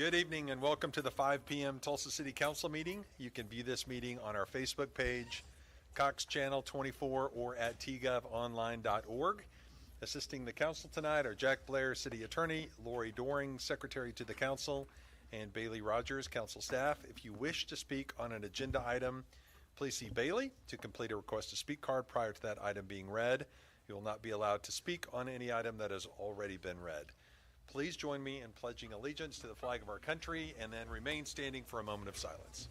Good evening and welcome to the 5 p.m. Tulsa City Council meeting. You can view this meeting on our Facebook page, Cox Channel 24, or at tgovonline.org. Assisting the council tonight are Jack Blair, City Attorney, Lori Doring, Secretary to the Council, and Bailey Rogers, Council staff. If you wish to speak on an agenda item, please see Bailey to complete a request to speak card prior to that item being read. You will not be allowed to speak on any item that has already been read. Please join me in pledging allegiance to the flag of our country and then remain standing for a moment of silence.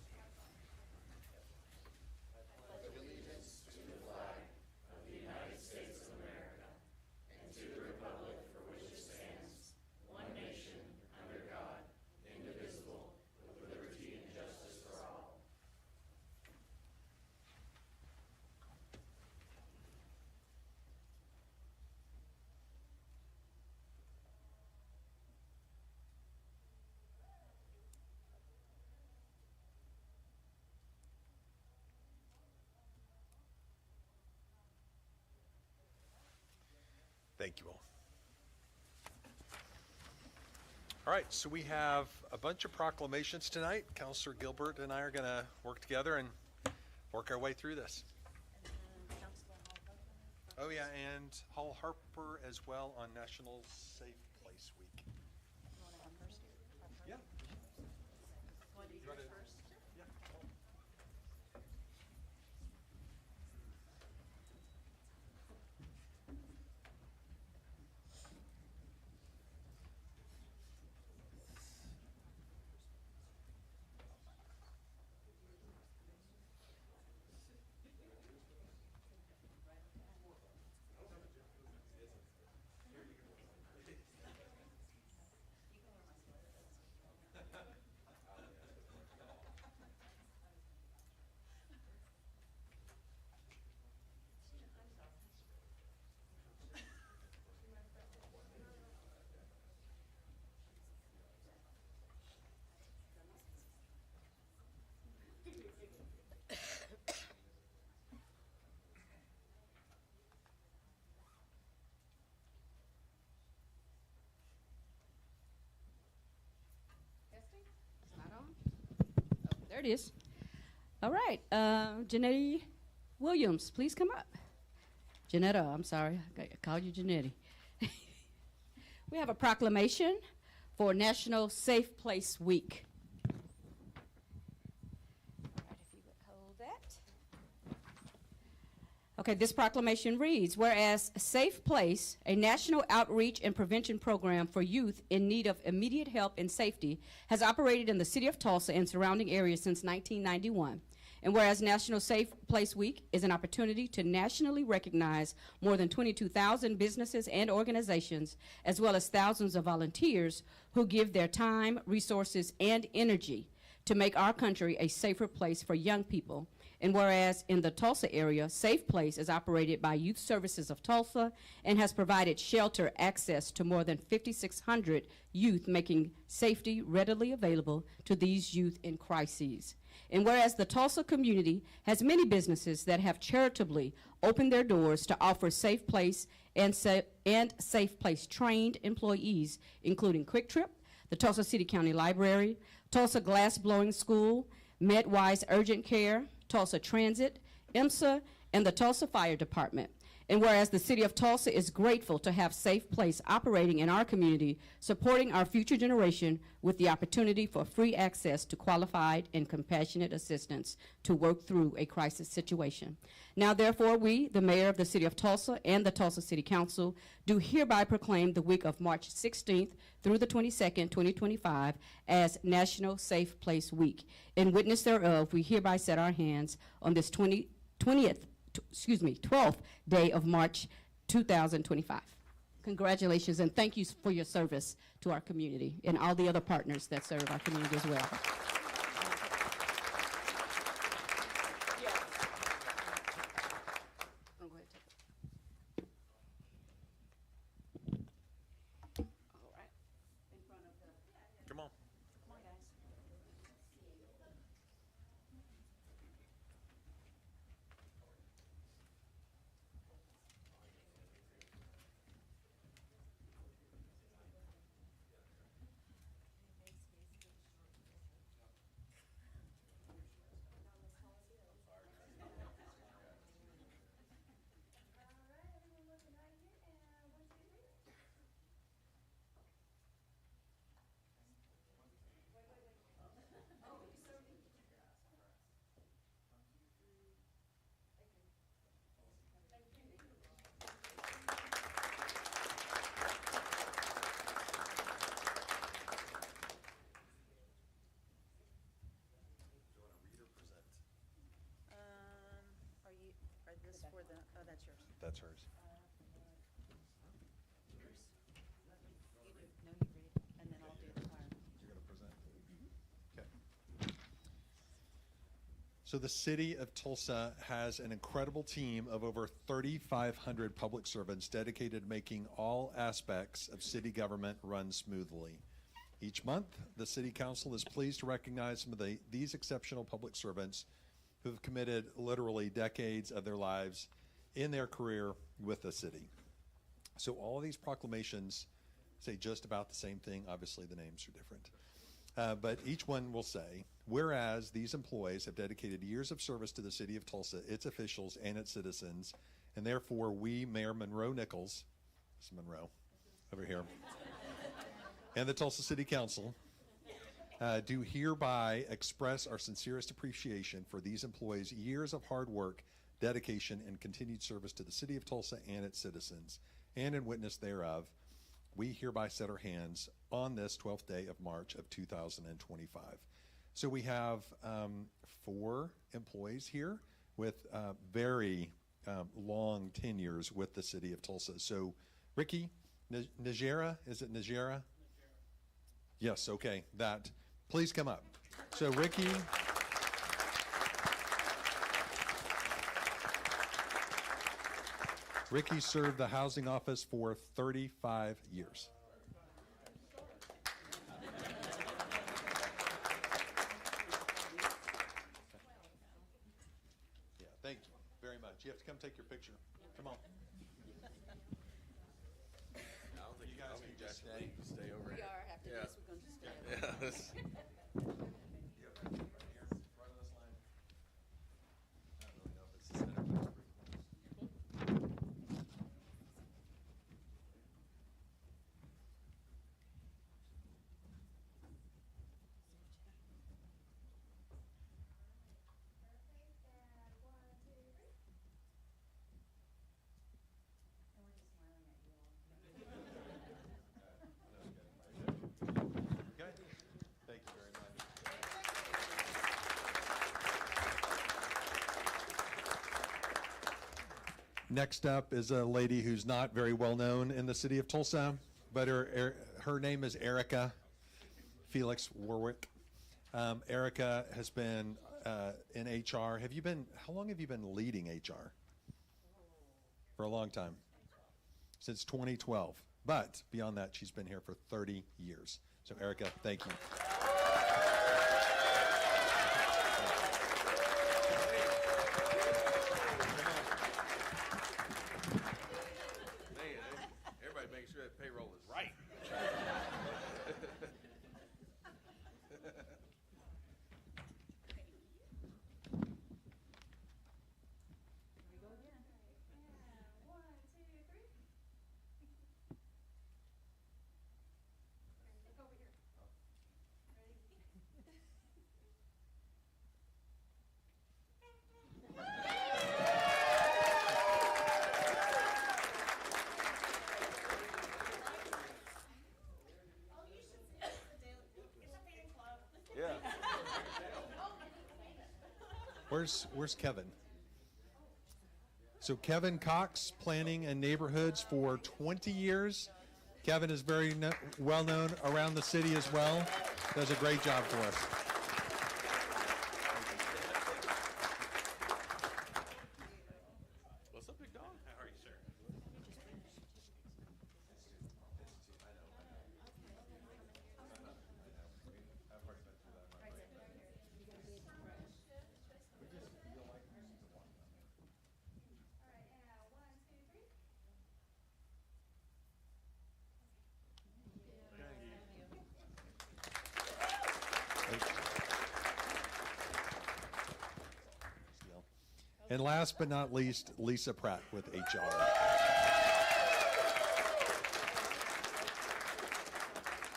Thank you all. All right, so we have a bunch of proclamations tonight. Councilor Gilbert and I are going to work together and work our way through this. Oh yeah, and Hall Harper as well on National Safe Place Week. Yeah. You want to first? Yeah. There it is. All right. Janetti Williams, please come up. Janetta, I'm sorry. I called you Janetti. We have a proclamation for National Safe Place Week. All right, if you would hold that. Okay, this proclamation reads, whereas Safe Place, a national outreach and prevention program for youth in need of immediate help and safety, has operated in the city of Tulsa and surrounding areas since 1991. And whereas National Safe Place Week is an opportunity to nationally recognize more than 22,000 businesses and organizations, as well as thousands of volunteers who give their time, resources, and energy to make our country a safer place for young people. And whereas in the Tulsa area, Safe Place is operated by Youth Services of Tulsa and has provided shelter access to more than 5,600 youth, making safety readily available to these youth in crises. And whereas the Tulsa community has many businesses that have charitably opened their doors to offer Safe Place and Safe Place trained employees, including Quick Trip, the Tulsa City County Library, Tulsa Glass Blowing School, MedWise Urgent Care, Tulsa Transit, IMSA, and the Tulsa Fire Department. And whereas the city of Tulsa is grateful to have Safe Place operating in our community, supporting our future generation with the opportunity for free access to qualified and compassionate assistance to work through a crisis situation. Now, therefore, we, the mayor of the city of Tulsa and the Tulsa City Council, do hereby proclaim the week of March 16th through the 22nd, 2025, as National Safe Place Week. In witness thereof, we hereby set our hands on this 12th day of March 2025. Congratulations and thank you for your service to our community and all the other partners that serve our community as well. Come on. is for the, oh, that's yours. That's hers. You do. No, you read, and then I'll do the choir. You're going to present? Okay. So the city of Tulsa has an incredible team of over 3,500 public servants dedicated to making all aspects of city government run smoothly. Each month, the city council is pleased to recognize some of these exceptional public servants who have committed literally decades of their lives in their career with the city. So all of these proclamations say just about the same thing. Obviously, the names are different. But each one will say, whereas these employees have dedicated years of service to the city of Tulsa, its officials, and its citizens, and therefore we, Mayor Monroe Nichols, this is Monroe over here, and the Tulsa City Council, do hereby express our sincerest appreciation for these employees' years of hard work, dedication, and continued service to the city of Tulsa and its citizens. And in witness thereof, we hereby set our hands on this 12th day of March of 2025. So we have 4 employees here with very long tenures with the city of Tulsa. So Ricky, Najera, is it Najera? Yes, okay, that. Please come up. So Ricky. Ricky served the housing office for 35 years. Yeah, thank you very much. You have to come take your picture. Come on. I don't think You guys can just Jack can stay over We here. are, after Yeah. this, we're gonna just stay. Yeah, this- You have that right here, right on this line. I don't really know if it's the center, but it's pretty close. Okay, thank you very much. Next up is a lady who's not very well known in the city of Tulsa, but her name is Erica Felix Warwick. Erica has been in HR. How long have you been leading HR? For a long time. Since 2012. But beyond that, she's been here for 30 years. So Erica, thank you. Man, everybody makes sure that payroll is right. Yeah. Where's Kevin? So Kevin Cox, planning and neighborhoods for 20 years. Kevin is very well known around the city as well. Does a great job for us. What's up, big dog? How are you, sir? And last but not least, Lisa Pratt with HR.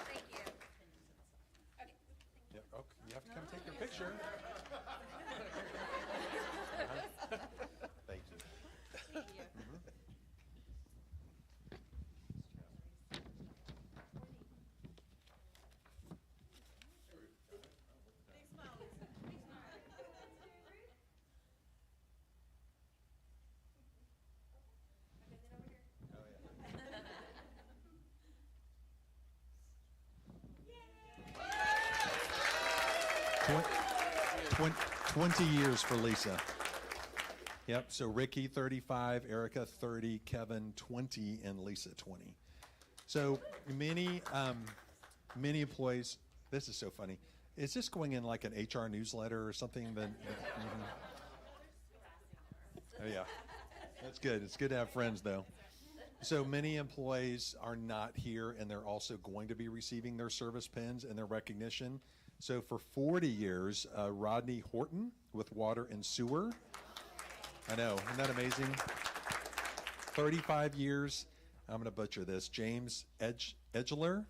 Thank you. Okay. Yep. Oh, you have to come take your picture. Thank you. 20 years for Lisa. Yep, so Ricky, 35, Erica, 30, Kevin, 20, and Lisa, 20. So many employees, this is so funny. Is this going in like an HR newsletter or something? Oh, yeah, that's good. It's good to have friends, though. So many employees are not here, and they're also going to be receiving their service pins and their recognition. So for 40 years, Rodney Horton with Water and Sewer. I know, isn't that amazing? 35 years, I'm going to butcher this, James Edgeler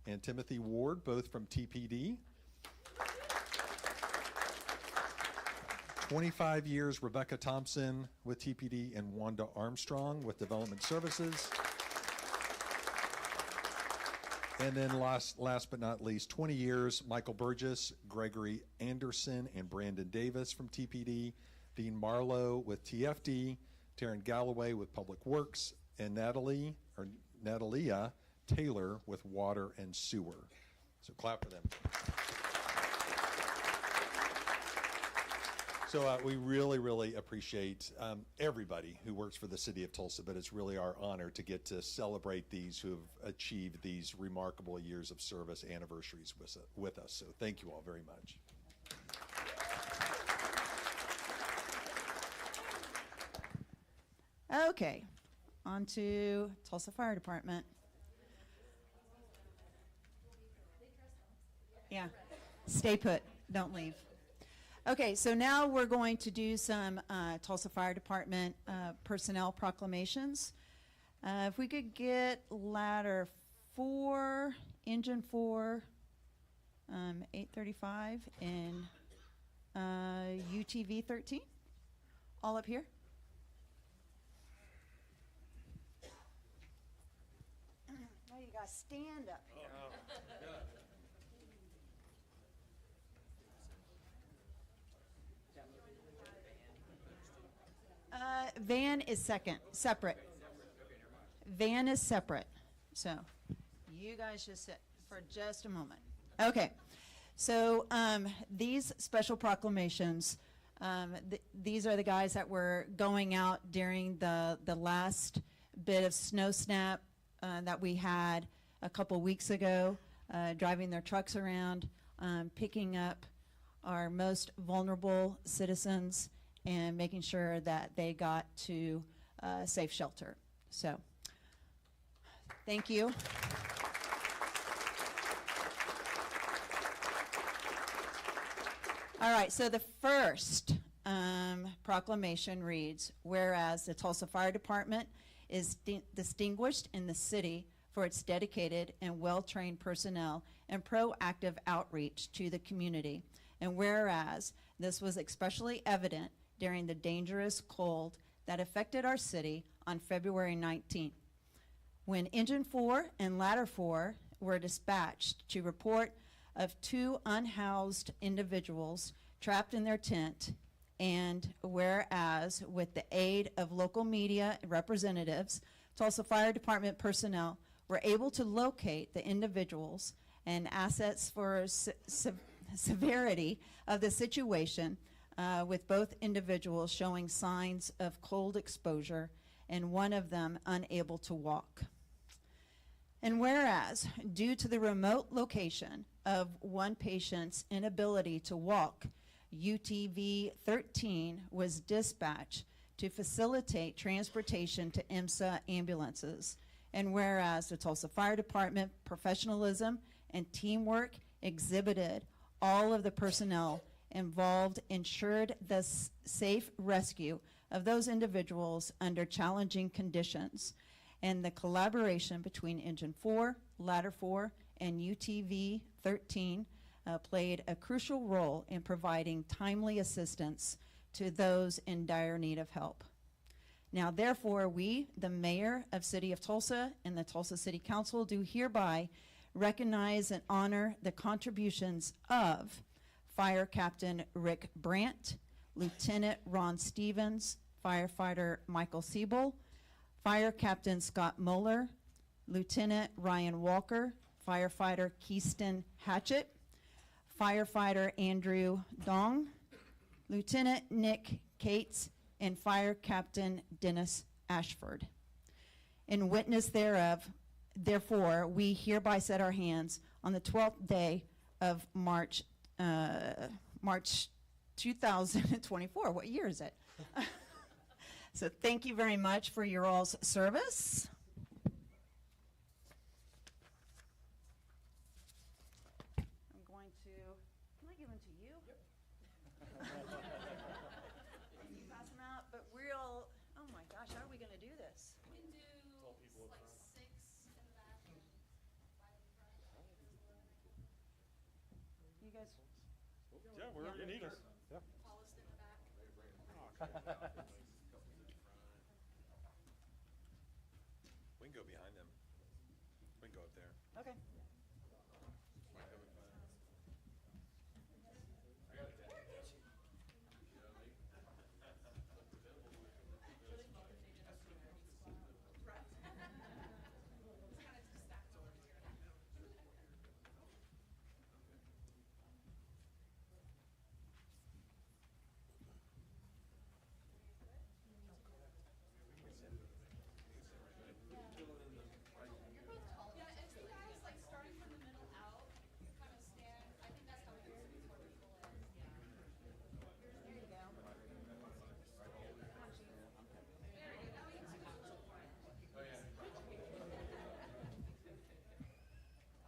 and Timothy Ward, both from TPD. 25 years, Rebecca Thompson with TPD and Wanda Armstrong with Development Services. And then last but not least, 20 years, Michael Burgess, Gregory Anderson, and Brandon Davis from TPD, Dean Marlowe with TFD, Taryn Galloway with Public Works, and Natalia Taylor with Water and Sewer. So clap for them. So we really, really appreciate everybody who works for the city of Tulsa, but it's really our honor to get to celebrate these who have achieved these remarkable years of service anniversaries with us. So thank you all very much. Okay, on to Tulsa Fire Department. Yeah, stay put, don't leave. Okay, so now we're going to do some Tulsa Fire Department personnel proclamations. If we could get ladder 4, engine 4, 835, and UTV 13, all up here. Now you gotta stand up here. Van is separate. Van is separate. So you guys just sit for just a moment. Okay. So these special proclamations, these are the guys that were going out during the last bit of snow snap that we had a couple weeks ago, driving their trucks around, picking up our most vulnerable citizens and making sure that they got to safe shelter. So, thank you. All right, so the first proclamation reads, whereas the Tulsa Fire Department is distinguished in the city for its dedicated and well-trained personnel and proactive outreach to the community, and whereas this was especially evident during the dangerous cold that affected our city on February 19th, when Engine 4 and Ladder 4 were dispatched to report of 2 unhoused individuals trapped in their tent, and whereas with the aid of local media representatives, Tulsa Fire Department personnel were able to locate the individuals and assets for severity of the situation, with both individuals showing signs of cold exposure and one of them unable to walk. And whereas, due to the remote location of one patient's inability to walk, UTV 13 was dispatched to facilitate transportation to IMSA ambulances. And whereas the Tulsa Fire Department professionalism and teamwork exhibited, all of the personnel involved ensured the safe rescue of those individuals under challenging conditions. And the collaboration between Engine 4, Ladder 4, and UTV 13 played a crucial role in providing timely assistance to those in dire need of help. Now, therefore, we, the Mayor of City of Tulsa and the Tulsa City Council, do hereby recognize and honor the contributions of Fire Captain Rick Brandt, Lieutenant Ron Stevens, Firefighter Michael Siebel, Fire Captain Scott Mueller, Lieutenant Ryan Walker, Firefighter Keyston Hatchett, Firefighter Andrew Dong, Lieutenant Nick Cates, and Fire Captain Dennis Ashford. In witness thereof, therefore, we hereby set our hands on the 12th day of March 2024. What year is it? So thank you very much for your all's service. I'm going to, can I give them to you? Yep. You pass them out, but we'll, oh my gosh, how are we going to do this? We can do like 6 in the back and 5 in the front. You guys, Yeah, you need us. Yeah. Tallest in the back. We can go behind them. We can go up there. okay. You're both tall. Yeah, if you guys like starting from the middle out, kind of stand. I think that's how we can see where people is. Yeah. There you go.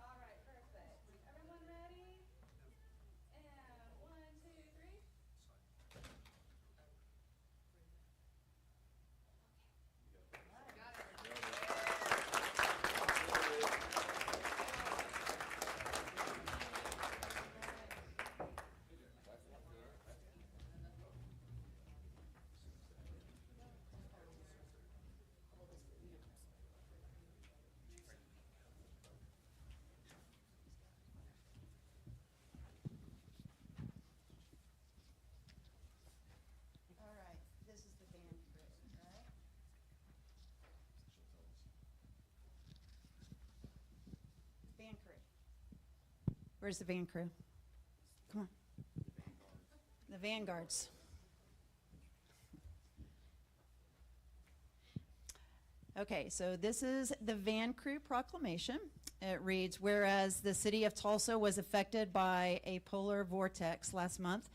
All right, perfect. Everyone ready? And 1, 2, 3. All right, this is the van crew, right? Van crew. Where's the van crew? Come on. The vanguards. Okay, so this is the van crew proclamation. It reads, whereas the city of Tulsa was affected by a polar vortex last month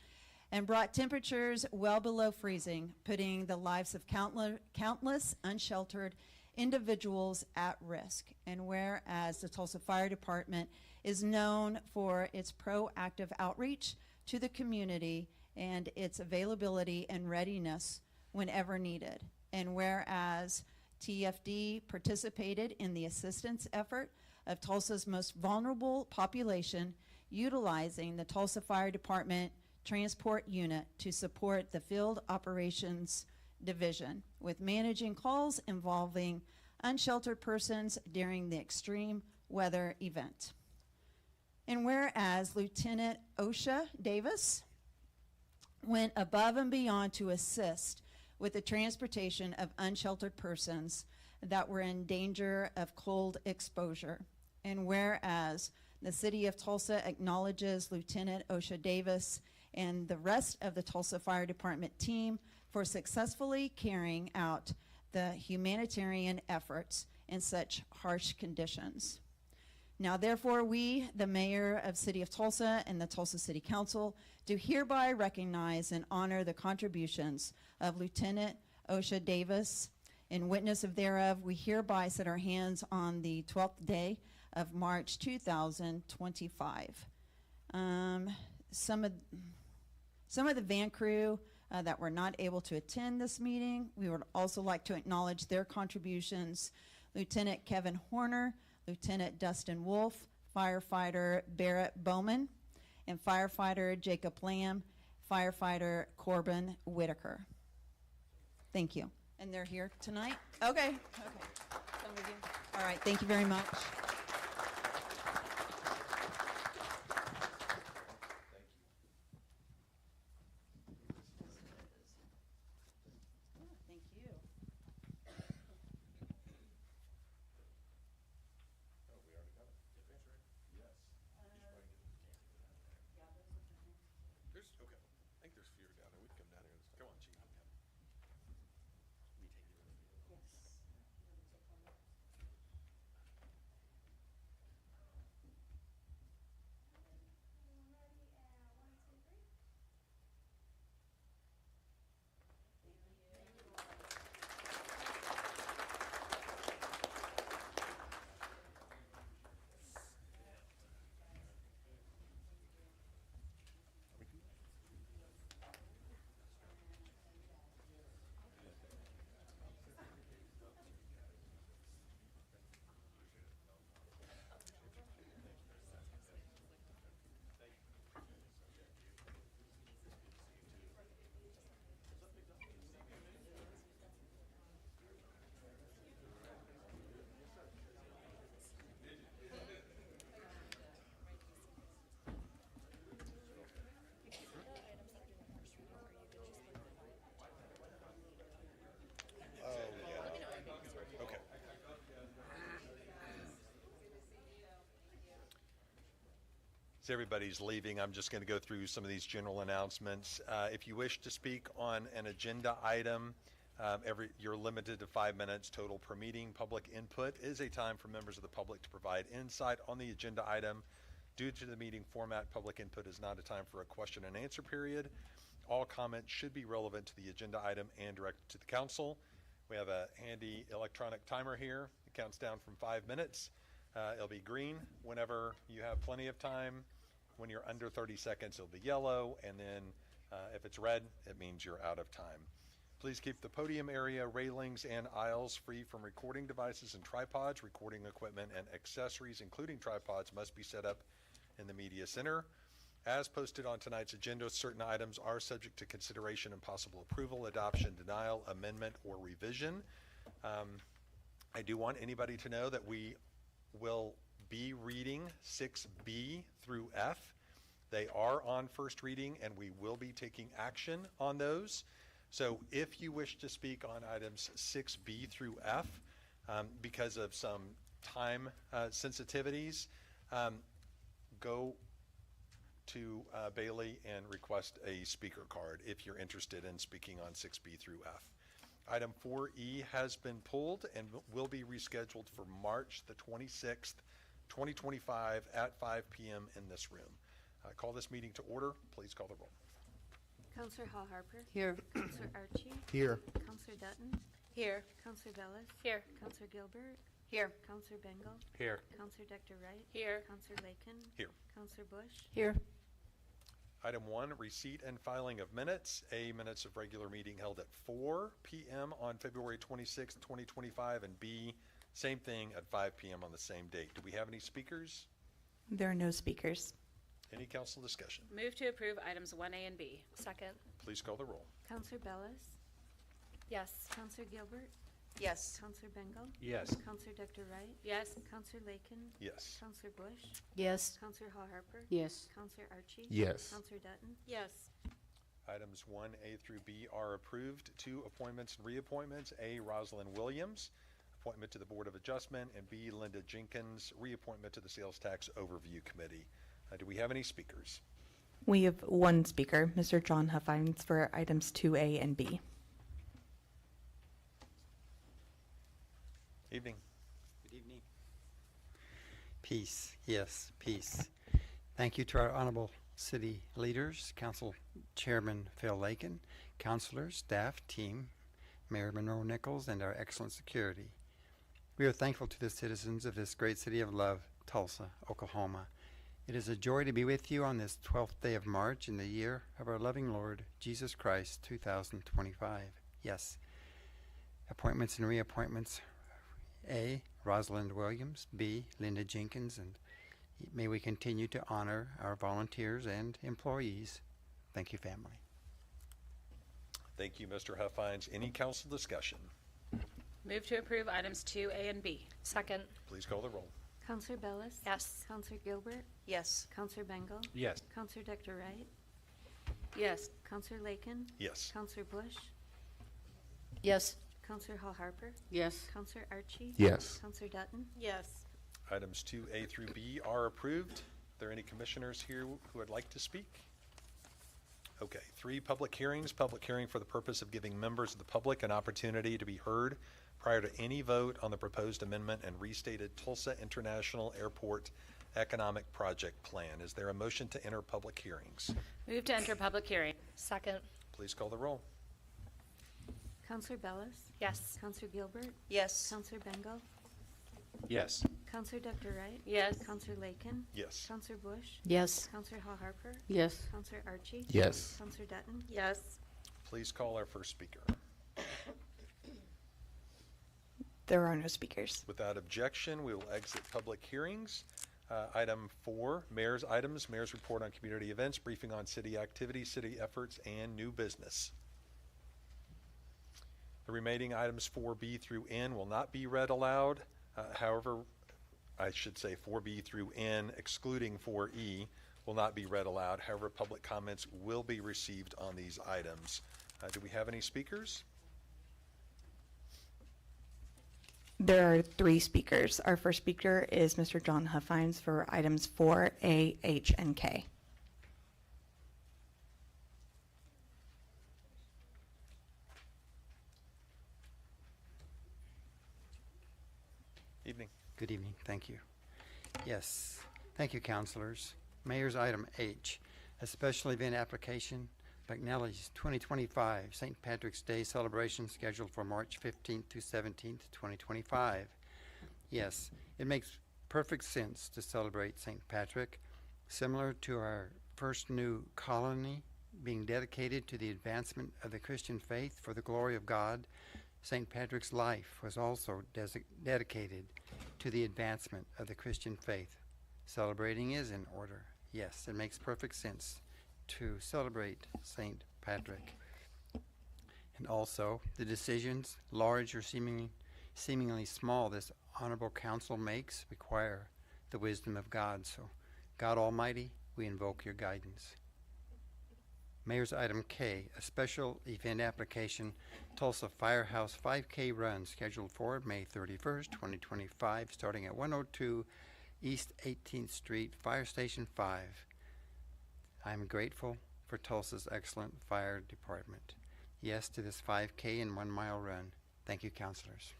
and brought temperatures well below freezing, putting the lives of countless unsheltered individuals at risk. And whereas the Tulsa Fire Department is known for its proactive outreach to the community and its availability and readiness whenever needed. And whereas TFD participated in the assistance effort of Tulsa's most vulnerable population, utilizing the Tulsa Fire Department Transport Unit to support the Field Operations Division with managing calls involving unsheltered persons during the extreme weather event. And whereas Lieutenant OSHA Davis went above and beyond to assist with the transportation of unsheltered persons that were in danger of cold exposure. And whereas the city of Tulsa acknowledges Lieutenant OSHA Davis and the rest of the Tulsa Fire Department team for successfully carrying out the humanitarian efforts in such harsh conditions. Now, therefore, we, the mayor of City of Tulsa and the Tulsa City Council, do hereby recognize and honor the contributions of Lieutenant OSHA Davis. In witness of thereof, we hereby set our hands on the 12th day of March 2025. Some of the van crew that were not able to attend this meeting, we would also like to acknowledge their contributions. Lieutenant Kevin Horner, Lieutenant Dustin Wolf, Firefighter Barrett Bowman, and Firefighter Jacob Lamb, Firefighter Corbin Whitaker. Thank you. And they're here tonight? Okay. Some of you. All right, thank you very much. Thank you. There's, okay, I think there's fewer down there. As everybody's leaving, I'm just going to go through some of these general announcements. If you wish to speak on an agenda item, you're limited to 5 minutes total per meeting. Public input is a time for members of the public to provide insight on the agenda item. Due to the meeting format, public input is not a time for a question and answer period. All comments should be relevant to the agenda item and directed to the council. We have a handy electronic timer here. It counts down from 5 minutes. It'll be green whenever you have plenty of time. When you're under 30 seconds, it'll be yellow. And then if it's red, it means you're out of time. Please keep the podium area, railings, and aisles free from recording devices and tripods. Recording equipment and accessories, including tripods, must be set up in the media center. As posted on tonight's agenda, certain items are subject to consideration and possible approval, adoption, denial, amendment, or revision. I do want anybody to know that we will be reading 6B through F. They are on first reading, and we will be taking action on those. So if you wish to speak on items 6B through F, because of some time sensitivities, go to Bailey and request a speaker card if you're interested in speaking on 6B through F. Item 4E has been pulled and will be rescheduled for March the 26th, 2025 at 5 p.m. in this room. Call this meeting to order. Please call the roll. Counselor Hall Harper. Here. Counselor Archie. Here. Counselor Dutton. Here. Counselor Bellis. Here. Counselor Gilbert. Here. Counselor Bengal. Here. Counselor Dr. Wright. Here. Counselor Lakin. Here. Counselor Bush. Here. Item 1, receipt and filing of minutes. A, minutes of regular meeting held at 4 p.m. on February 26, 2025, and B, same thing at 5 p.m. on the same date. Do we have any speakers? There are no speakers. Any council discussion? Move to approve items 1A and B. Second. Please call the roll. Counselor Bellis. Yes. Counselor Gilbert. Yes. Counselor Bengal. Yes. Counselor Dr. Wright. Yes. Counselor Lakin. Yes. Counselor Bush. Yes. Counselor Hall Harper. Yes. Counselor Archie. Yes. Counselor Dutton. Yes. Items 1A through B are approved. 2, appointments and reappointments. A, Rosalind Williams, appointment to the Board of Adjustment, and B, Linda Jenkins, reappointment to the Sales Tax Overview Committee. Do we have any speakers? We have one speaker, Mr. John Huffines, for items 2A and B. Evening. Good evening. Peace, yes, peace. Thank you to our honorable city leaders, Council Chairman Phil Lakin, councilors, staff, team, Mayor Monroe Nichols, and our excellent security. We are thankful to the citizens of this great city of love, Tulsa, Oklahoma. It is a joy to be with you on this 12th day of March in the year of our loving Lord, Jesus Christ, 2025. Yes. Appointments and reappointments. A, Rosalind Williams. B, Linda Jenkins. And may we continue to honor our volunteers and employees. Thank you, family. Thank you, Mr. Huffines. Any council discussion? Move to approve items 2A and B. Second. Please call the roll. Counselor Bellis. Yes. Counselor Gilbert. Yes. Counselor Bengal. Yes. Counselor Dr. Wright. Yes. Counselor Lakin. Yes. Counselor Bush. Yes. Counselor Hall Harper. Yes. Counselor Archie. Yes. Counselor Dutton. Yes. Items 2A through B are approved. Are there any commissioners here who would like to speak? Okay, 3 public hearings. Public hearing for the purpose of giving members of the public an opportunity to be heard prior to any vote on the proposed amendment and restated Tulsa International Airport Economic Project Plan. Is there a motion to enter public hearings? Move to enter public hearing. Second. Please call the roll. Counselor Bellis. Yes. Counselor Gilbert. Yes. Counselor Bengal. Yes. Counselor Dr. Wright. Yes. Counselor Lakin. Yes. Counselor Bush. Yes. Counselor Hall Harper. Yes. Counselor Archie. Yes. Counselor Dutton. Yes. Please call our first speaker. There are no speakers. Without objection, we will exit public hearings. Item 4, mayor's items, mayor's report on community events, briefing on city activities, city efforts, and new business. The remaining items 4B through N will not be read aloud. However, I should say 4B through N, excluding 4E, will not be read aloud. However, public comments will be received on these items. Do we have any speakers? There are 3 speakers. Our first speaker is Mr. John Huffines for items 4A, H, and K. Evening. Good evening. Thank you. Yes. Thank you, councilors. Mayor's item H, a special event application, McNally's 2025 St. Patrick's Day celebration scheduled for March 15th to 17th, 2025. Yes, it makes perfect sense to celebrate St. Patrick, similar to our first new colony being dedicated to the advancement of the Christian faith for the glory of God. St. Patrick's life was also dedicated to the advancement of the Christian faith. Celebrating is in order. Yes, it makes perfect sense to celebrate St. Patrick. And also, the decisions, large or seemingly small, this honorable council makes require the wisdom of God. So, God Almighty, we invoke your guidance. Mayor's item K, a special event application, Tulsa Firehouse 5K run scheduled for May 31st, 2025, starting at 102 East 18th Street, Fire Station 5. I'm grateful for Tulsa's excellent fire department. Yes to this 5K and 1 mile run. Thank you, councilors.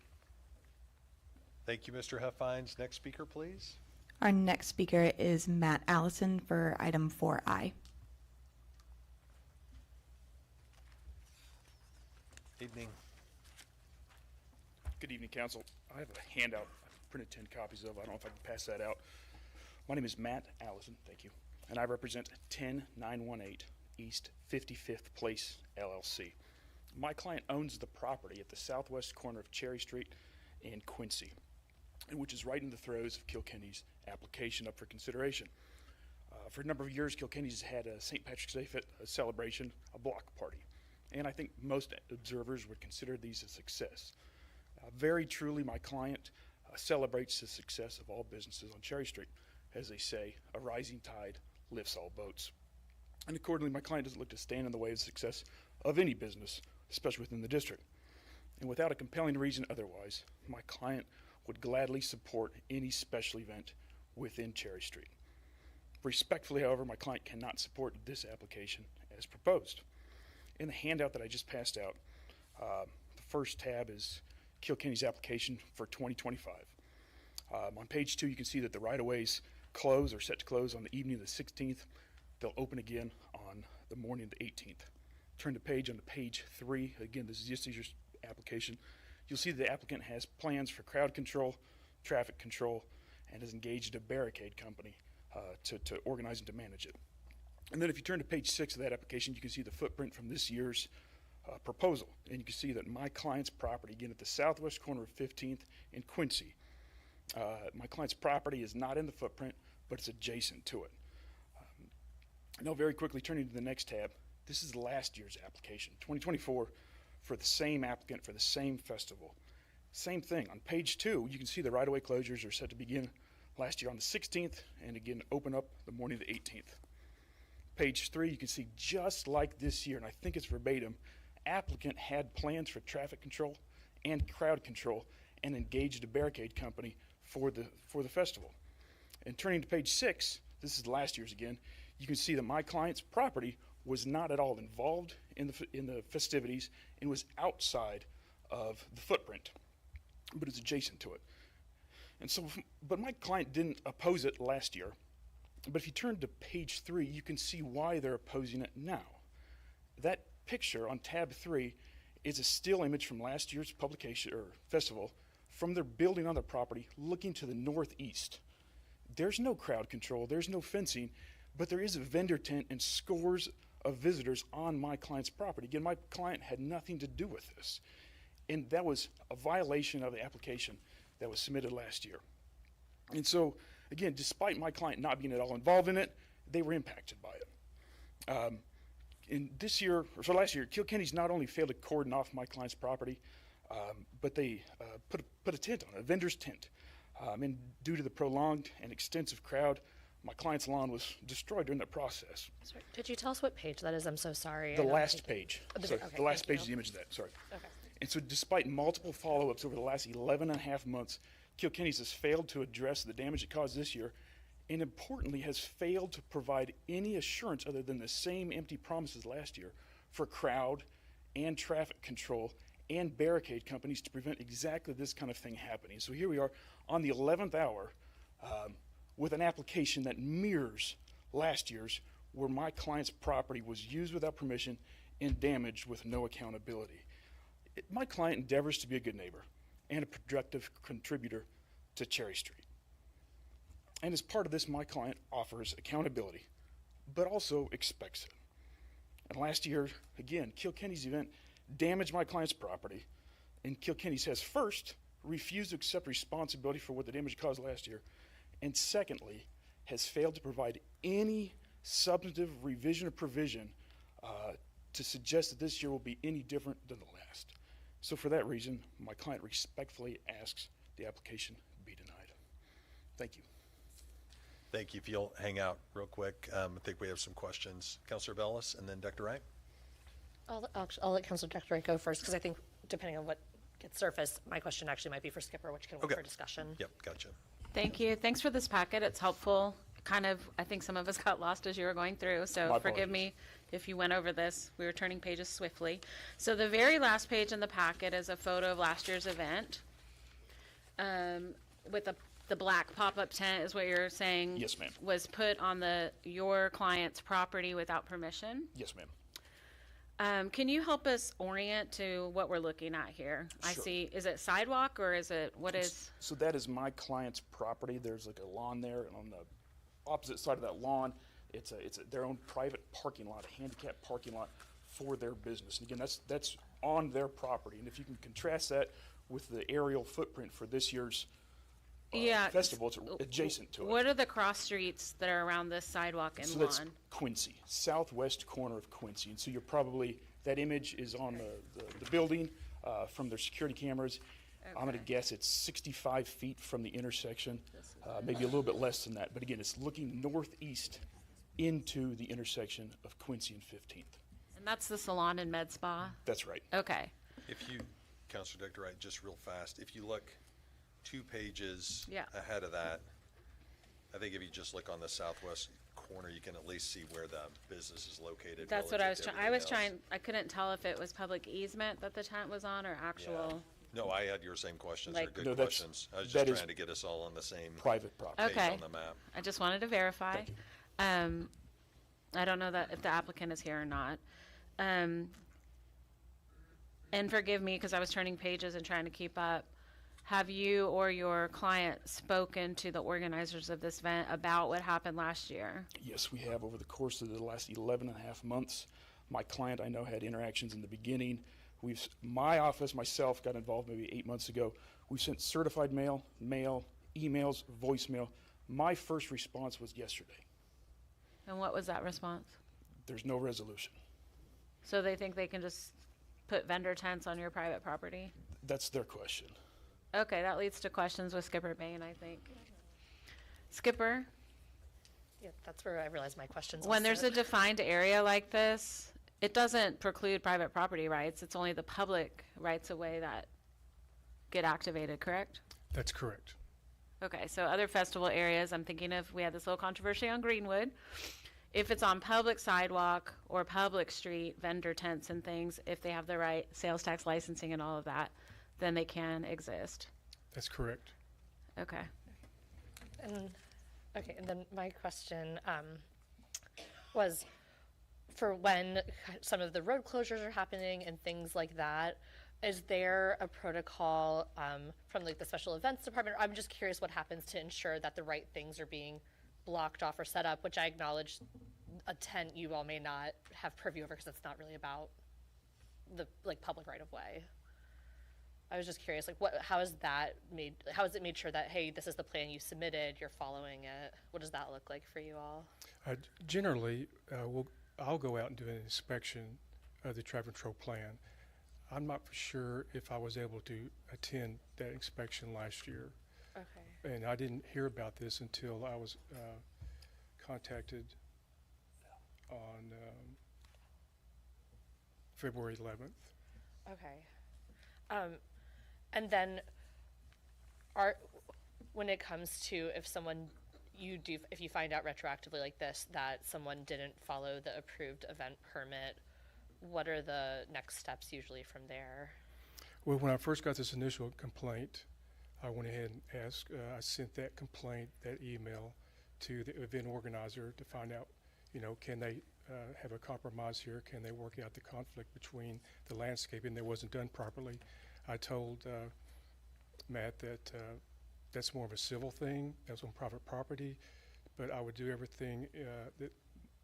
Thank you, Mr. Huffines. Next speaker, please. Our next speaker is Matt Allison for item 4I. Evening. Good evening, council. I have a handout I've printed 10 copies of. I don't know if I can pass that out. My name is Matt Allison, thank you, and I represent 10918 East 55th Place, LLC. My client owns the property at the southwest corner of Cherry Street and Quincy, which is right in the throes of Kilkenny's application up for consideration. For a number of years, Kilkenny's had a St. Patrick's Day celebration, a block party. And I think most observers would consider these a success. Very truly, my client celebrates the success of all businesses on Cherry Street. As they say, a rising tide lifts all boats. And accordingly, my client doesn't look to stand in the way of the success of any business, especially within the district. And without a compelling reason otherwise, my client would gladly support any special event within Cherry Street. Respectfully, however, my client cannot support this application as proposed. In the handout that I just passed out, the first tab is Kilkenny's application for 2025. On page 2, you can see that the right-of-ways close or set to close on the evening of the 16th. They'll open again on the morning of the 18th. Turn the page on to page 3. Again, this is just your application. You'll see that the applicant has plans for crowd control, traffic control, and has engaged a barricade company to organize and to manage it. And then if you turn to page 6 of that application, you can see the footprint from this year's proposal. And you can see that my client's property, again at the southwest corner of 15th and Quincy, my client's property is not in the footprint, but it's adjacent to it. Now very quickly turning to the next tab, this is last year's application, 2024, for the same applicant for the same festival. Same thing, on page 2, you can see the right-of-way closures are set to begin last year on the 16th and again open up the morning of the 18th. Page 3, you can see just like this year, and I think it's verbatim, applicant had plans for traffic control and crowd control and engaged a barricade company for the festival. And turning to page 6, this is last year's again, you can see that my client's property was not at all involved in the festivities and was outside of the footprint, but it's adjacent to it. And so, but my client didn't oppose it last year. But if you turn to page 3, you can see why they're opposing it now. That picture on tab 3 is a still image from last year's publication or festival from their building on their property looking to the northeast. There's no crowd control, there's no fencing, but there is a vendor tent and scores of visitors on my client's property. Again, my client had nothing to do with this. And that was a violation of the application that was submitted last year. And so, again, despite my client not being at all involved in it, they were impacted by it. In this year, or so last year, Kilkenny's not only failed to cordon off my client's property, but they put a tent on it, a vendor's tent. And due to the prolonged and extensive crowd, my client's lawn was destroyed during that process. Sorry, could you tell us what page that is? I'm so sorry. The last page. Oh, Sorry, okay, the last thank page is you. the image of that, sorry. Okay. And so despite multiple follow-ups over the last 11 and a half months, Kilkenny's has failed to address the damage it caused this year, and importantly has failed to provide any assurance other than the same empty promises last year for crowd and traffic control and barricade companies to prevent exactly this kind of thing happening. So here we are on the 11th hour with an application that mirrors last year's, where my client's property was used without permission and damaged with no accountability. My client endeavors to be a good neighbor and a productive contributor to Cherry Street. And as part of this, my client offers accountability, but also expects it. And last year, again, Kilkenny's event damaged my client's property, and Kilkenny's has first refused to accept responsibility for what the damage caused last year, and secondly, has failed to provide any substantive revision or provision to suggest that this year will be any different than the last. So for that reason, my client respectfully asks the application be denied. Thank you. Thank you. If you'll hang out real quick, I think we have some questions. Councilor Bellis and then Dr. Wright. I'll let Councilor Dr. Wright go first, because I think depending on what gets surfaced, my question actually might be for Skipper, which can wait Okay. for discussion. Yep, gotcha. Thank you. Thanks for this packet. It's helpful. I think some of us got lost as you were going through, so My forgive apologies. me if you went over this. We were turning pages swiftly. So the very last page in the packet is a photo of last year's event. With the black pop-up tent is what you're saying? Yes, ma'am. Was put on your client's property without permission? Yes, ma'am. Can you help us orient to what we're looking at here? I Sure. see, is it sidewalk or what is? So that is my client's property. There's like a lawn there, and on the opposite side of that lawn, it's their own private parking lot, a handicap parking lot for their business. And again, that's on their property. And if you can contrast that with the aerial footprint for this year's festival, it's adjacent to it. What are the cross streets that are around this sidewalk and So that's lawn? Quincy, southwest corner of Quincy. And so you're probably, that image is on the building from their security cameras. I'm going to guess it's 65 feet from the intersection, maybe a little bit less than that. But again, it's looking northeast into the intersection of Quincy and 15th. And that's the salon and med spa? That's right. Okay. If you, Councilor Dr. Wright, just real fast, if you look 2 pages Yeah. ahead of that, I think if you just look on the southwest corner, you can at least see where the business is located. That's what I was relative to trying, everything else. I couldn't tell if it was public easement that the tent was on or Yeah. actual. No, I had your same questions. They're Like- good No, that's- questions. I was that just is trying to get us all on the same Private property. page Okay. on the map. I just wanted to verify. Thank you. I don't know that if the applicant is here or not. And forgive me, because I was turning pages and trying to keep up. Have you or your client spoken to the organizers of this event about what happened last year? Yes, we have over the course of the last 11 and a half months. My client, I know, had interactions in the beginning. My office, myself, got involved maybe 8 months ago. We've sent certified mail, emails, voicemail. My first response was yesterday. And what was that response? There's no resolution. So they think they can just put vendor tents on your private property? That's their question. Okay, that leads to questions with Skipper Bain, I think. Skipper, Yeah, that's where I realized my questions. when there's a also. defined area like this, it doesn't preclude private property rights. It's only the public rights of way that get activated, correct? That's correct. Okay, so other festival areas, I'm thinking of, we had this little controversy on Greenwood. If it's on public sidewalk or public street, vendor tents and things, if they have the right sales tax licensing and all of that, then they can exist. That's correct. Okay. And then my question was for when some of the road closures are happening and things like that. Is there a protocol from like the special events department? I'm just curious what happens to ensure that the right things are being blocked off or set up, which I acknowledge a tent you all may not have purview over because it's not really about the like public right of way. I was just curious, like, how is it made sure that, hey, this is the plan you submitted, you're following it? What does that look like for you all? Generally, I'll go out and do an inspection of the traffic control plan. I'm not for sure if I was able to attend that inspection last year. Okay. And I didn't hear about this until I was contacted on February 11th. Okay. And then when it comes to if you find out retroactively like this that someone didn't follow the approved event permit, what are the next steps usually from there? Well, when I first got this initial complaint, I went ahead and I sent that complaint, that email, to the event organizer to find out, can they have a compromise here? Can they work out the conflict between the landscaping that wasn't done properly? I told Matt that that's more of a civil thing. That's on private property, but I would do everything that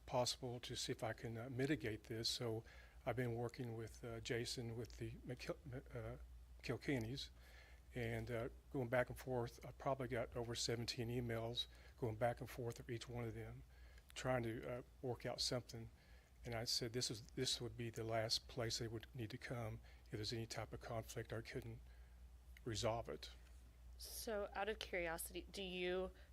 possible to see if I can mitigate this. So I've been working with Jason with the Kilkenny's and going back and forth. I probably got over 17 emails going back and forth of each one of them, trying to work out something. And I said this would be the last place they would need to come if there's any type of conflict or couldn't resolve it. So out of curiosity,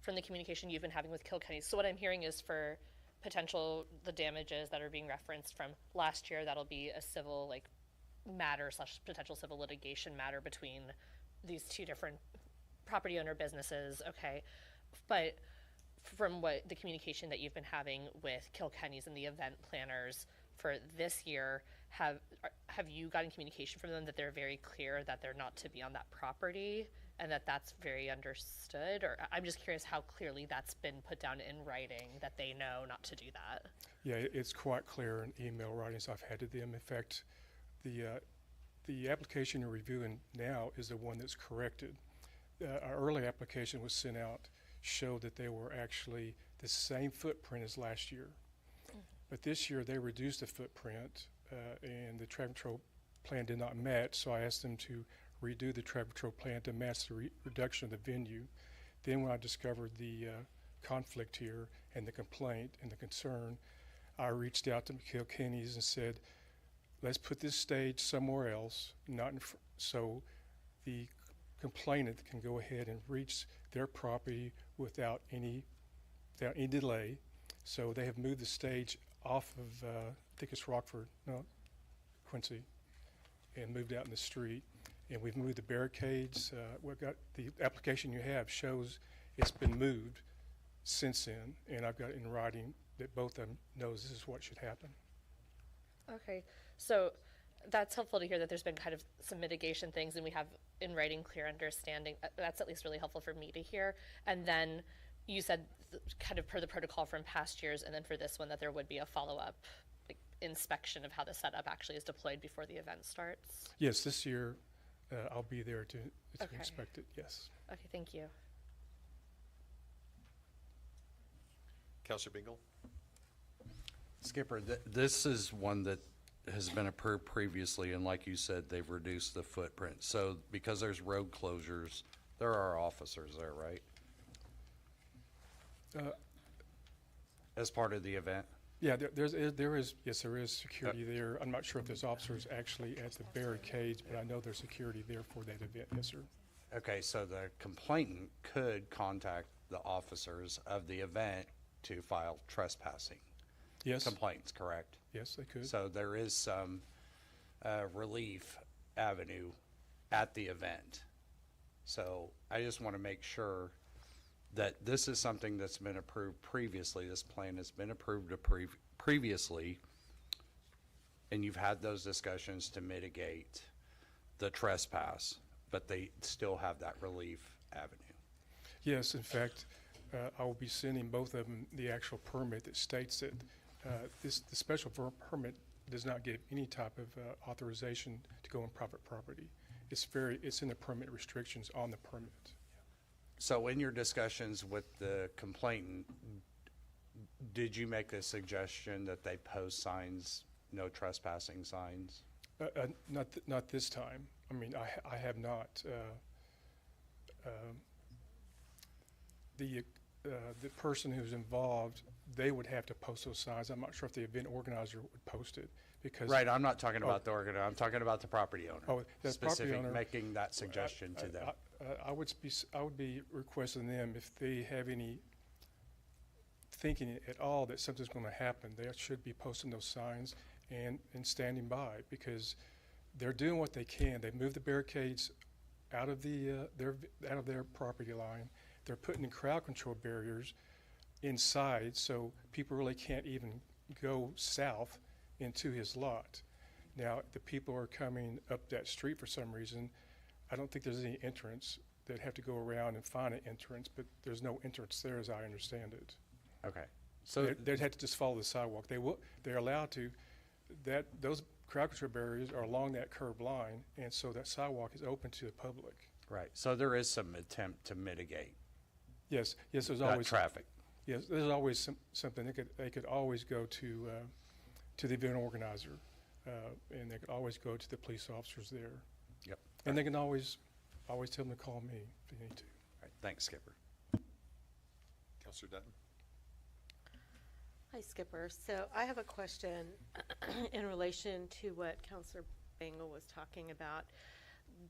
from the communication you've been having with Kilkenny, so what I'm hearing is for the damages that are being referenced from last year, that'll be a civil matter / potential civil litigation matter between these two different property owner businesses. Okay. But from what the communication that you've been having with Kilkenny's and the event planners for this year, have you gotten communication from them that they're very clear that they're not to be on that property and that that's very understood? Or I'm just curious how clearly that's been put down in writing that they know not to do that. Yeah, it's quite clear in email writings I've had to them. In fact, the application you're reviewing now is the one that's corrected. Our early application was sent out, showed that they were actually the same footprint as last year. But this year they reduced the footprint and the traffic control plan did not match, so I asked them to redo the traffic control plan to match the reduction of the venue. Then when I discovered the conflict here and the complaint and the concern, I reached out to Kilkenny's and said, let's put this stage somewhere else, so the complainant can go ahead and reach their property without any delay. So they have moved the stage off of, I think it's Quincy, and moved out in the street. And we've moved the barricades. We've got the application you have shows it's been moved since then, and I've got in writing that both of them knows this is what should happen. Okay, so that's helpful to hear that there's been kind of some mitigation things and we have in writing clear understanding. That's at least really helpful for me to hear. And then you said kind of per the protocol from past years and then for this one that there would be a follow-up inspection of how the setup actually is deployed before the event starts. Yes, this year I'll be there to Okay. inspect it, yes. Okay, thank you. Councilor Bingle? Skipper, this is one that has been approved previously, and like you said, they've reduced the footprint. So because there's road closures, there are officers there, right? As part of the event? Yeah, there is security there. I'm not sure if there's officers actually at the barricades, but I know there's security there for that event, yes, sir. Okay, so the complainant could contact the officers of the event to file trespassing Yes, complaints, correct? yes, they could. So there is some relief avenue at the event. So I just want to make sure that this is something that's been approved previously. This plan has been approved previously, and you've had those discussions to mitigate the trespass, but they still have that relief avenue. Yes, in fact, I will be sending both of them the actual permit that states that the special permit does not give any type of authorization to go on private property. It's in the permit restrictions on the permit. So in your discussions with the complainant, did you make a suggestion that they post signs, no trespassing signs? Not this time. I mean, I have not. The person who's involved, they would have to post those signs. I'm not sure if the event organizer would post it because. Right, I'm not talking about the organizer, I'm talking about the property owner. Oh, the property owner. Making that suggestion to them. I would be requesting them if they have any thinking at all that something's going to happen, they should be posting those signs and standing by, because they're doing what they can. They've moved the barricades out of their property line. They're putting in crowd control barriers inside, so people really can't even go south into his lot. Now, the people are coming up that street for some reason. I don't think there's any entrance. They'd have to go around and find an entrance, but there's no entrance there as I understand it. Okay. So They'd have to just follow the sidewalk. They're allowed to, those crowd control barriers are along that curb line, and so that sidewalk is open to the public. right. So there is some attempt to mitigate Yes, there's that always. traffic. Yes, there's always something, they could always go to the event organizer, and they could always go to the police officers there. Yep. And they can always tell them to call me if they need to. All right. Thanks, Skipper. Counselor Dutton? Hi, Skipper. So I have a question in relation to what Counselor Bangle was talking about.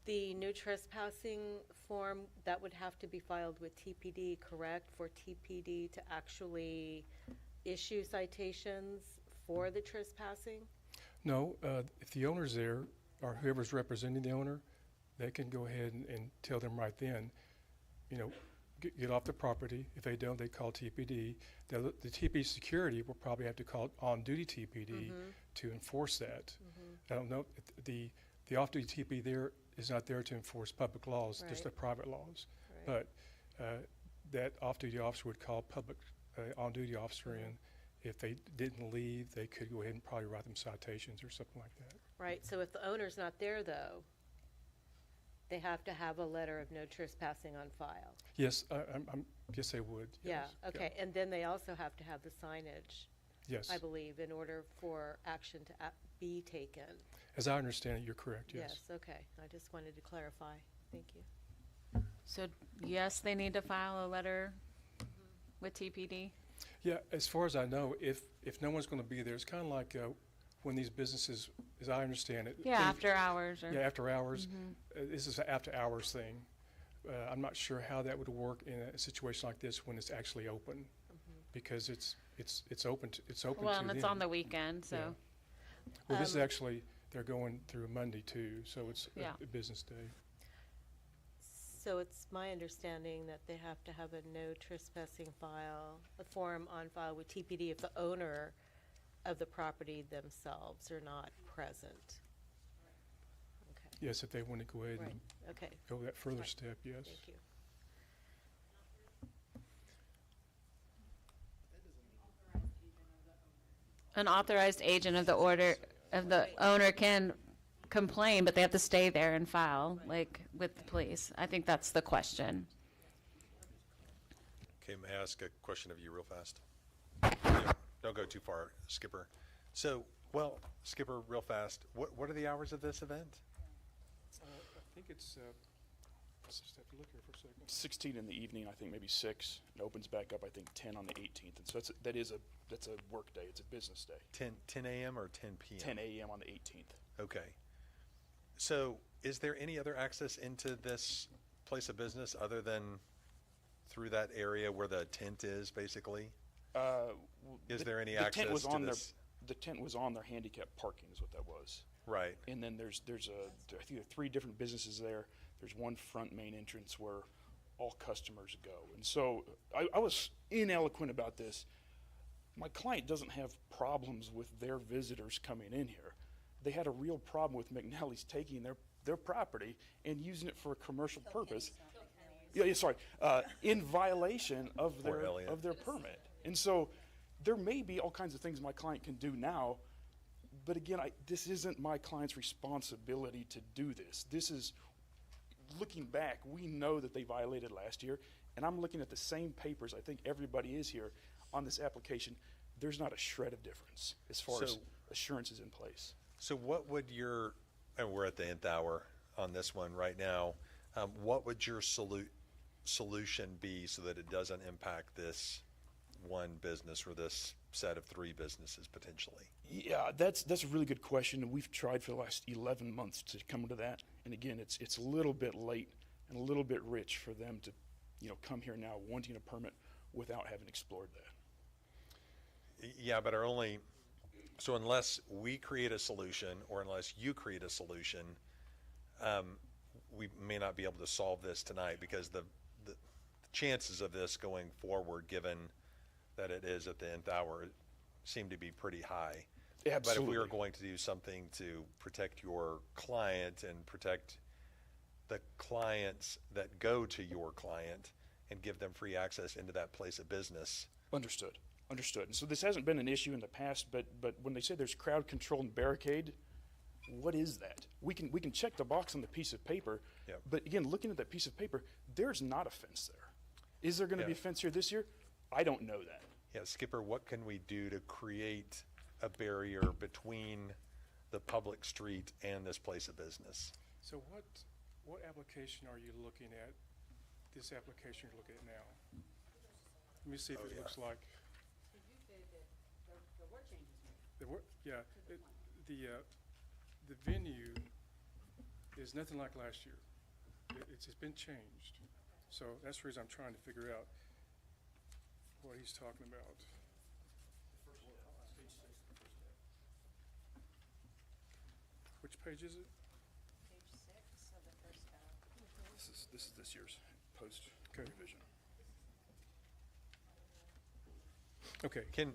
The no trespassing form, that would have to be filed with TPD, correct? For TPD to actually issue citations for the trespassing? No, if the owner's there, or whoever's representing the owner, they can go ahead and tell them right then, get off the property. If they don't, they call TPD. The TPD security will probably have to call on-duty TPD to enforce that. I don't know, the off-duty TPD there is not there to enforce public laws, just the Right. private laws. Right. But that off-duty officer would call public on-duty officer in. If they didn't leave, they could go ahead and probably write them citations or something like that. Right, so if the owner's not there, though, they have to have a letter of no trespassing on file? Yes, yes, they would. Yeah, yes. okay, and then they also have to have the signage, Yes. I believe, in order for action to be taken. As I understand it, you're correct, yes. Yes, okay, I just wanted to clarify, thank you. So, yes, they need to file a letter with TPD? Yeah, as far as I know, if no one's going to be there, it's kind of like when these businesses, as I understand it. Yeah, things- after hours or. Yeah, after hours. This is an after hours thing. I'm not sure how that would work in a situation like this when it's actually open, because it's open to Well, them. and it's on the weekend, so. Yeah. Well, this is actually, they're going through Monday too, so it's Yeah. a business day. So it's my understanding that they have to have a no trespassing file, a form on file with TPD if the owner of the property themselves are not present. Okay, Yes, if they want to go ahead right, and okay, go that further step, yes. thank you. An authorized agent of the owner can complain, but they have to stay there and file, like, with the police. I think that's the question. Okay, may I ask a question of you real fast? Yeah, don't go too far, Skipper. So, well, Skipper, real fast, what are the hours of this event? I think it's, just have to look here for a second. 16 in the evening, I think maybe 6. It opens back up, I think, 10 on the 18th. And so that's a work day. It's a business day. 10 a.m. or 10 p.m.? 10 a.m. on the 18th. Okay. So, is there any other access into this place of business other than through that area where the tent is, basically? Is there any access to this? The tent was on their handicap parking is what that was. Right. And then there's I think there are 3 different businesses there. There's one front main entrance where all customers go. And so I was ineloquent about this. My client doesn't have problems with their visitors coming in here. They had a real problem with McNally's taking their property and using it for a commercial purpose. Yeah, sorry, in violation of Poor Elliot. their permit. And so there may be all kinds of things my client can do now, but again, this isn't my client's responsibility to do this. This is, looking back, we know that they violated last year, and I'm looking at the same papers, I think everybody is here, on this application. There's not a shred of difference as far as So- assurances in place. So what would and we're at the nth hour on this one right now, what would your solution be so that it doesn't impact this one business or this set of 3 businesses potentially? Yeah, that's a really good question, and we've tried for the last 11 months to come to that. And again, it's a little bit late and a little bit rich for them to, come here now wanting a permit without having explored that. Yeah, but our only So unless we create a solution, or unless you create a solution, we may not be able to solve this tonight, because the chances of this going forward, given that it is at the nth hour, seem to be pretty high. But if we Absolutely. are going to do something to protect your client and protect the clients that go to your client and give them free access into that place of business. Understood. Understood. And so this hasn't been an issue in the past, but when they say there's crowd control and barricade, what is that? We can check the box on the piece of paper, Yep. but again, looking at that piece of paper, there's not a fence there. Is there going to be a Yeah. fence here this year? I don't know that. Yeah, Skipper, what can we do to create a barrier between the public street and this place of business? So what application are you looking at? This application you're looking at now? Let me see if it looks like. There were, yeah, the venue is nothing like last year. It's been changed. So that's the reason I'm trying to figure out what he's talking about. Which page is it? This is this year's post revision. Okay. Can,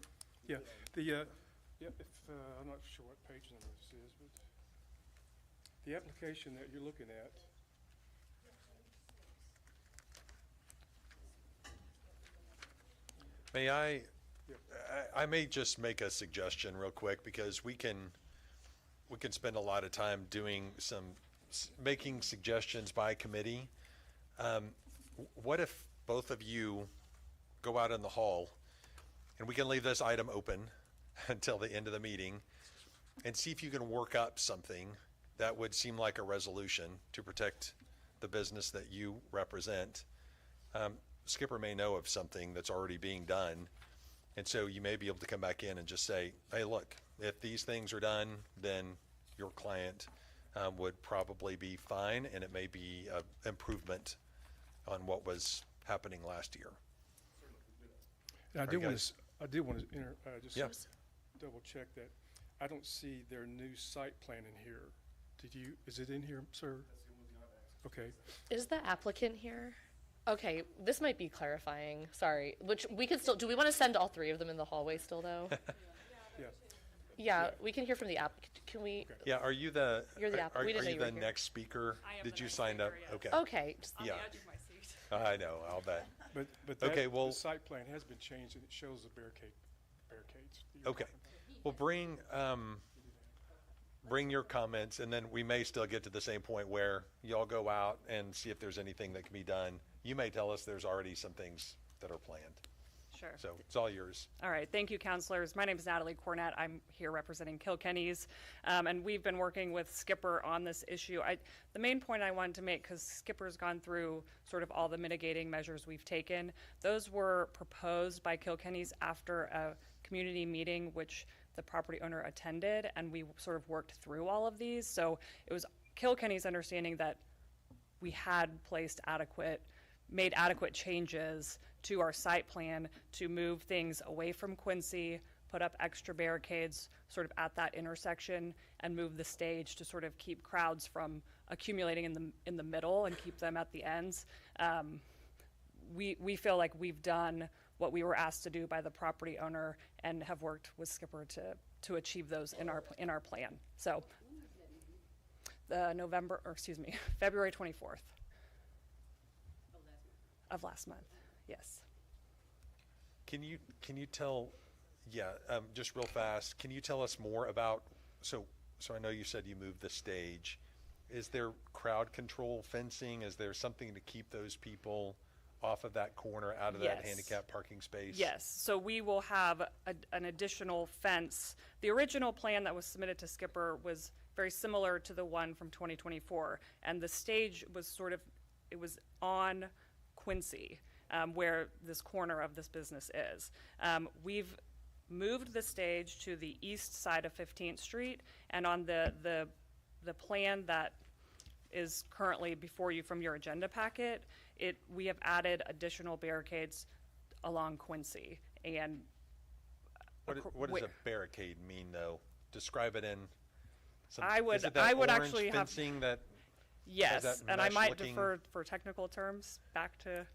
Yeah, yeah, if, I'm not sure what page number this is, but the application that you're looking at, may I, Yep. I may just make a suggestion real quick, because we can spend a lot of time doing making suggestions by committee. What if both of you go out in the hall, and we can leave this item open until the end of the meeting, and see if you can work up something that would seem like a resolution to protect the business that you represent. Skipper may know of something that's already being done, and so you may be able to come back in and just say, hey, look, if these things are done, then your client would probably be fine, and it may be an improvement on what was happening last year. and I Are did you want guys- to, just Yeah. double check that. I don't see their new site plan in here. Is it in here, sir? Okay, Is the applicant here? Okay, this might be clarifying, sorry, which we could still, do we want to send all three of them in the hallway still, though? yeah. Yeah, we can hear from the applicant, can we? Yeah, are you the, You're the are we didn't know you you were the here. next speaker? I am Did the you next sign up? speaker, yes. Okay. Okay, just- On Yeah. the edge of my seat. I know, I'll bet. But Okay, that, well- the site plan has been changed, and it shows the barricades. that you're Okay. talking about. Well, bring your comments, and then we may still get to the same point where y'all go out and see if there's anything that can be done. You may tell us there's already some things that are planned. Sure. So it's all yours. All right, thank you, counselors. My name is Natalie Cornett. I'm here representing Kilkenny's, and we've been working with Skipper on this issue. The main point I wanted to make, because Skipper's gone through sort of all the mitigating measures we've taken, those were proposed by Kilkenny's after a community meeting, which the property owner attended, and we sort of worked through all of these. So it was Kilkenny's understanding that we had made adequate changes to our site plan to move things away from Quincy, put up extra barricades sort of at that intersection, and move the stage to sort of keep crowds from accumulating in the middle and keep them at the ends. We feel like we've done what we were asked to do by the property owner and have worked with Skipper to achieve those in our plan. So February 24th of last month. Yes. Can you tell, just real fast, can you tell us more about, so I know you said you moved the stage. Is there crowd control fencing? Is there something to keep those people off of that corner, out of that Yes. handicap parking space? Yes, so we will have an additional fence. The original plan that was submitted to Skipper was very similar to the one from 2024, and the stage was it was on Quincy, where this corner of this business is. We've moved the stage to the east side of 15th Street, and on the plan that is currently before you from your agenda packet, we have added additional barricades along Quincy. And What does a barricade mean, though? Describe it in some. I would- is it that I would orange actually have- fencing that. Yes, that and I might mesh-looking- defer for technical terms back to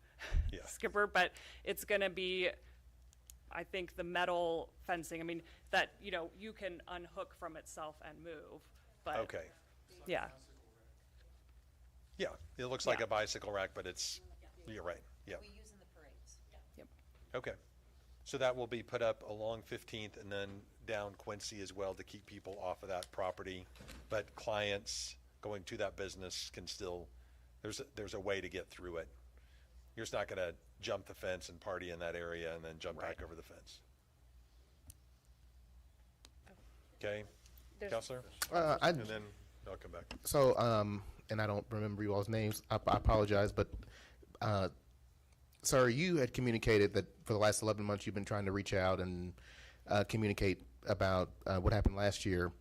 Yeah. Skipper, but it's going to be, I think, the metal fencing. I mean, that, you can unhook from itself and move, but. Okay. Yeah. Yeah, it looks like Yeah. a bicycle rack, but you're right, yeah. We use in the parades. Yep. Okay. So that will be put up along 15th and then down Quincy as well to keep people off of that property. But clients going to that business can still, there's a way to get through it. You're just not going to jump the fence and party in that area and then jump back over the fence. Okay, Counselor? And then I'll come back. So, and I don't remember you all's names. I apologize, but, sir, you had communicated that for the last 11 months you've been trying to reach out and communicate about what happened last year.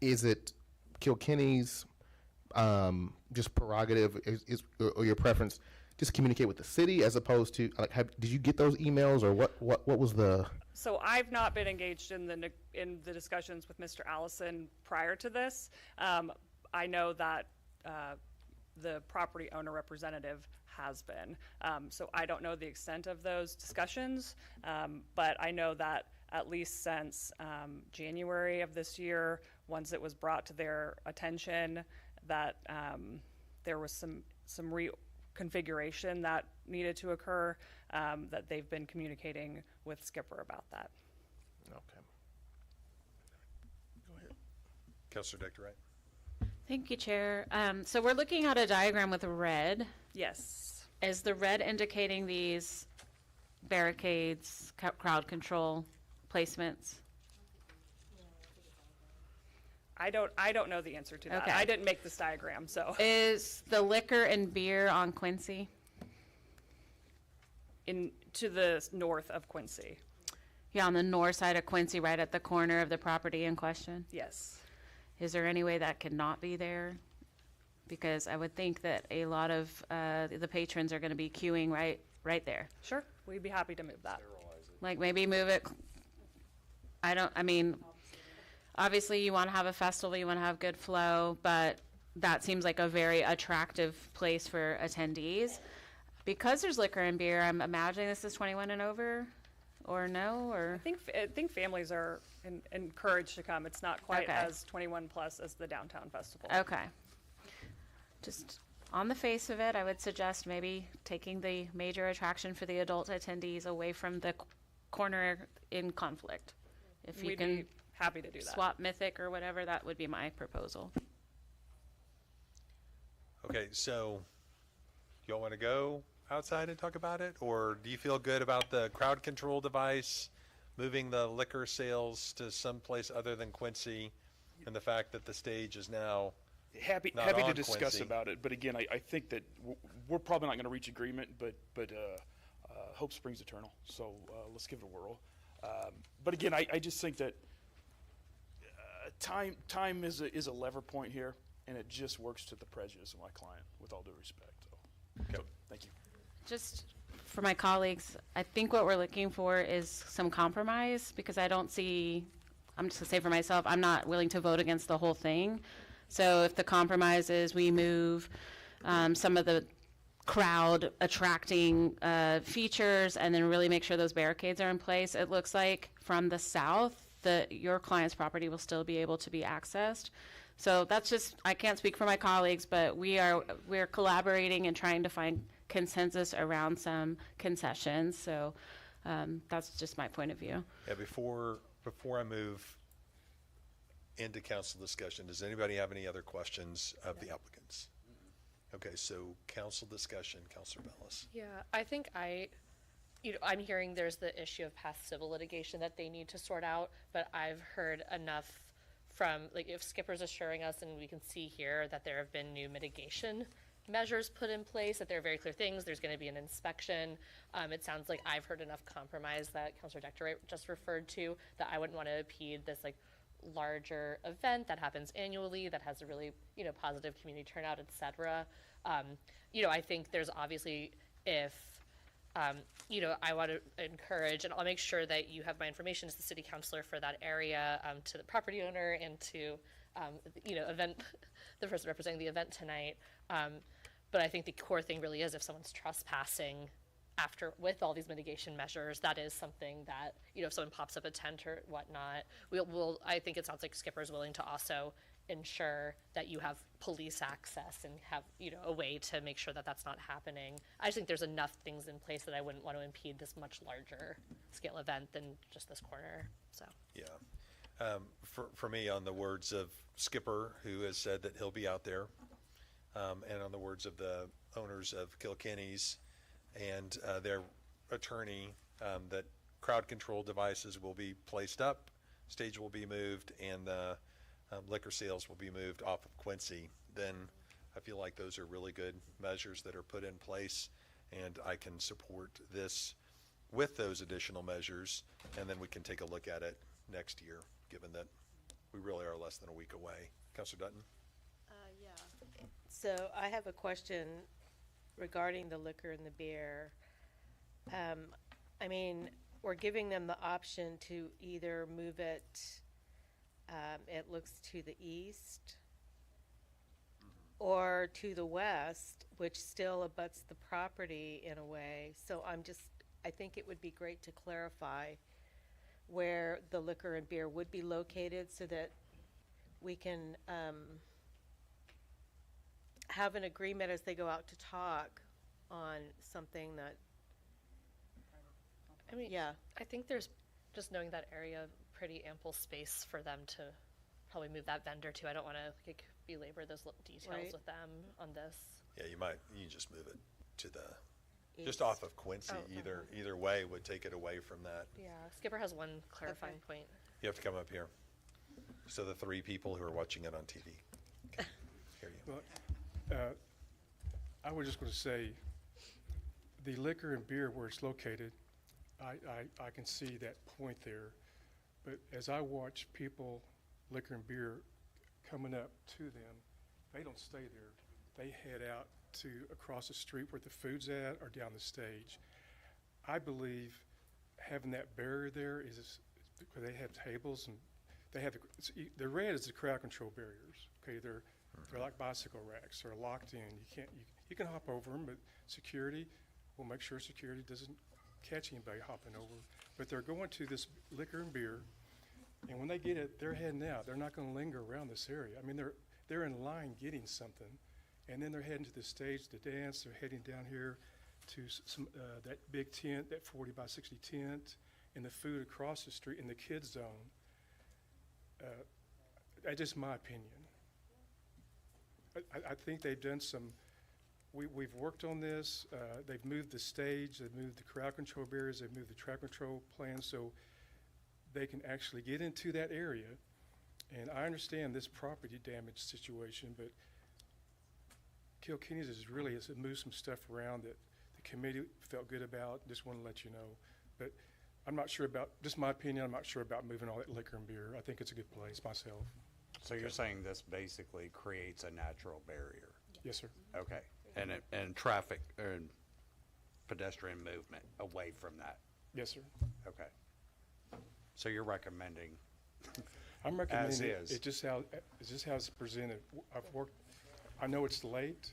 Is it Kilkenny's just prerogative, or your preference, just communicate with the city as opposed to like? Did you get those emails, or what was the? So I've not been engaged in the discussions with Mr. Allison prior to this. I know that the property owner representative has been. So I don't know the extent of those discussions, but I know that at least since January of this year, once it was brought to their attention that there was some reconfiguration that needed to occur, that they've been communicating with Skipper about that. Okay. Go ahead. Counselor Dr. Wright. Thank you, Chair. So we're looking at a diagram with red. Yes. Is the red indicating these barricades, crowd control placements? I don't know the answer to that. Okay. I didn't make this diagram, so. Is the liquor and beer on Quincy? To the north of Quincy. Yeah, on the north side of Quincy, right at the corner of the property in question? Yes. Is there any way that could not be there? Because I would think that a lot of the patrons are going to be queuing right there. Sure, we'd be happy to move that. Like maybe move it. Obviously you want to have a festival, you want to have good flow, but that seems like a very attractive place for attendees. Because there's liquor and beer, I'm imagining this is 21 and over, or no, or? I think families are encouraged to come. It's not quite Okay. as 21 plus as the downtown festival. Okay. Just on the face of it, I would suggest maybe taking the major attraction for the adult attendees away from the corner in conflict. If you We'd can be happy to do that. swap Mythic or whatever, that would be my proposal. Okay, so you all want to go outside and talk about it? Or do you feel good about the crowd control device, moving the liquor sales to someplace other than Quincy, and the fact that the stage is now Happy not to on discuss Quincy? about it, but again, I think that we're probably not going to reach agreement, but hope springs eternal, so let's give it a whirl. But again, I just think that time is a lever point here, and it just works to the prejudice of my client, with all due respect. So thank you. Just for my colleagues, I think what we're looking for is some compromise, because I don't see, I'm just gonna say for myself, I'm not willing to vote against the whole thing. So if the compromise is we move some of the crowd attracting features and then really make sure those barricades are in place, it looks like from the south that your client's property will still be able to be accessed. So that's just, I can't speak for my colleagues, but we're collaborating and trying to find consensus around some concessions. So that's just my point of view. Yeah, before I move into council discussion, does anybody have any other questions of the applicants? Okay, so council discussion, Councilor Bellis. Yeah, I think I'm hearing there's the issue of past civil litigation that they need to sort out, but I've heard enough from, like, if Skipper's assuring us, and we can see here that there have been new mitigation measures put in place, that there are very clear things, there's going to be an inspection. It sounds like I've heard enough compromise that Councilor Dector just referred to, that I wouldn't want to impede this, like, larger event that happens annually, that has a really, positive community turnout, et cetera. I think there's obviously, if I want to encourage, and I'll make sure that you have my information as the city councilor for that area, to the property owner and to, the person representing the event tonight. But I think the core thing really is if someone's trespassing with all these mitigation measures, that is something that, if someone pops up a tent or whatnot, I think it sounds like Skipper's willing to also ensure that you have police access and have, a way to make sure that that's not happening. I just think there's enough things in place that I wouldn't want to impede this much larger scale event than just this corner, so. Yeah. For me, on the words of Skipper, who has said that he'll be out there, and on the words of the owners of Kilkenny's and their attorney, that crowd control devices will be placed up, stage will be moved, and liquor sales will be moved off of Quincy, then I feel like those are really good measures that are put in place, and I can support this with those additional measures, and then we can take a look at it next year, given that we really are less than a week away. Councilor Dutton? Yeah. So I have a question regarding the liquor and the beer. We're giving them the option to either move it, it looks to the east, or to the west, which still abuts the property in a way. So I think it would be great to clarify where the liquor and beer would be located so that we can have an agreement as they go out to talk on something that, yeah. I think there's, just knowing that area, pretty ample space for them to probably move that vendor to. I don't want to belabor those details Right. with them on this. Yeah, you can just move it to just off of Quincy. Either way would take it away from that. Yeah, Skipper has one clarifying point. You have to come up here, so the 3 people who are watching it on TV can hear you. Well, I was just going to say, the liquor and beer where it's located, I can see that point there. But as I watch people, liquor and beer, coming up to them, they don't stay there. They head out to across the street where the food's at or down the stage. I believe having that barrier there is where they have tables and they have the red is the crowd control barriers. Okay, they're like bicycle racks. They're locked in. You can hop over them, but security will make sure security doesn't catch anybody hopping over. But they're going to this liquor and beer, and when they get it, they're heading out. They're not going to linger around this area. I mean, they're in line getting something, and then they're heading to the stage to dance. They're heading down here to that big tent, that 40 by 60 tent, and the food across the street in the kids zone. That's just my opinion. I think they've done some. We've worked on this. They've moved the stage. They've moved the crowd control barriers. They've moved the traffic control plan so they can actually get into that area. And I understand this property damage situation, but Kilkenny's has moved some stuff around that the committee felt good about. Just want to let you know. But I'm not sure about, just my opinion, I'm not sure about moving all that liquor and beer. I think it's a good place myself. So you're saying this basically creates a natural barrier? Yes, sir. Okay. And traffic and pedestrian movement away from that? Yes, sir. Okay. So you're recommending I'm recommending as it. is? It's just how it's presented. I know it's late,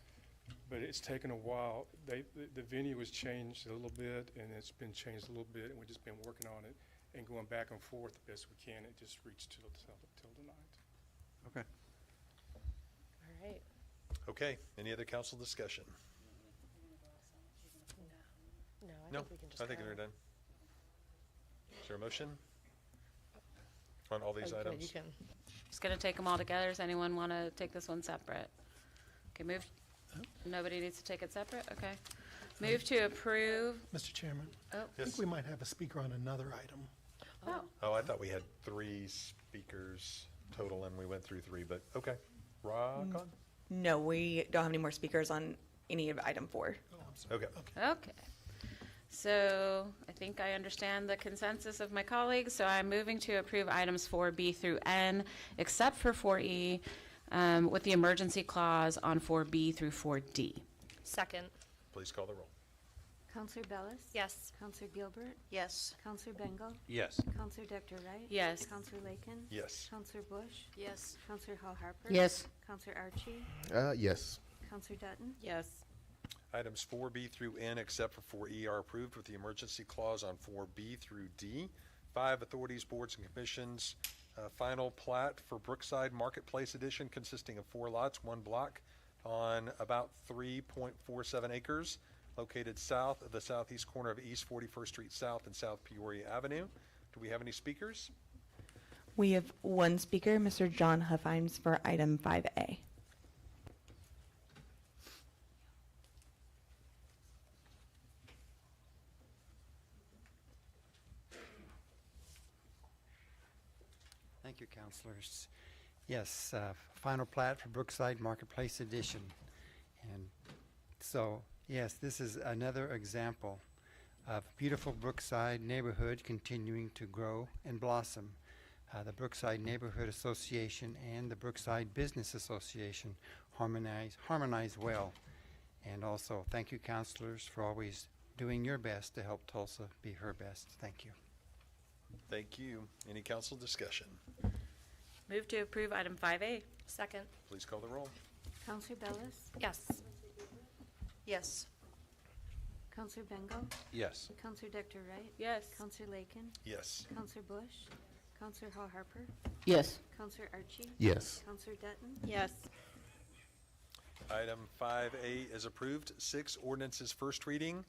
but it's taken a while. The venue was changed a little bit, and it's been changed a little bit, and we've just been working on it and going back and forth the best we can. It just reached till tonight. Okay. All right. Okay, any other council discussion? No, I No, think we can just I think go. they're done. Is there a motion on all these Oh, good, items? you can. Just gonna take them all together. Does anyone want to take this one separate? Okay, nobody needs to take it separate? Okay. Move to approve. Mr. Chairman, Oh. I think we might have a speaker on another item. Oh, I thought we had 3 speakers total, and we went through 3, but okay. Rock on. No, we don't have any more speakers on any of item 4. Okay. Okay. So I think I understand the consensus of my colleagues, so I'm moving to approve items 4B through N, except for 4E, with the emergency clause on 4B through 4D. Second. Please call the roll. Counselor Bellis? Yes. Counselor Gilbert? Yes. Counselor Bengel? Yes. Counselor Dr. Wright? Yes. Counselor Lakin? Yes. Counselor Bush? Yes. Counselor Hall Harper? Yes. Counselor Archie? Yes. Counselor Dutton? Yes. Items 4B through N, except for 4E, are approved with the emergency clause on 4B through D. 5 authorities, boards, and commissions. Final plat for Brookside Marketplace Edition consisting of 4 lots, 1 block on about 3.47 acres, located south of the southeast corner of East 41st Street South and South Peoria Avenue. Do we have any speakers? We have one speaker, Mr. John Huffines, for item 5A. Thank you, councilors. Yes, final plat for Brookside Marketplace Edition. And so, yes, this is another example of beautiful Brookside neighborhood continuing to grow and blossom. The Brookside Neighborhood Association and the Brookside Business Association harmonize well. And also, thank you, councilors, for always doing your best to help Tulsa be her best. Thank you. Thank you. Any council discussion? Move to approve item 5A. Second. Please call the roll. Counselor Bellis? Yes. Yes. Counselor Bengel? Yes. Counselor Dr. Wright? Yes. Counselor Lakin? Yes. Counselor Bush? Counselor Hall Harper? Yes. Counselor Archie? Yes. Counselor Dutton? Yes. Item 5A is approved. 6 ordinances first reading.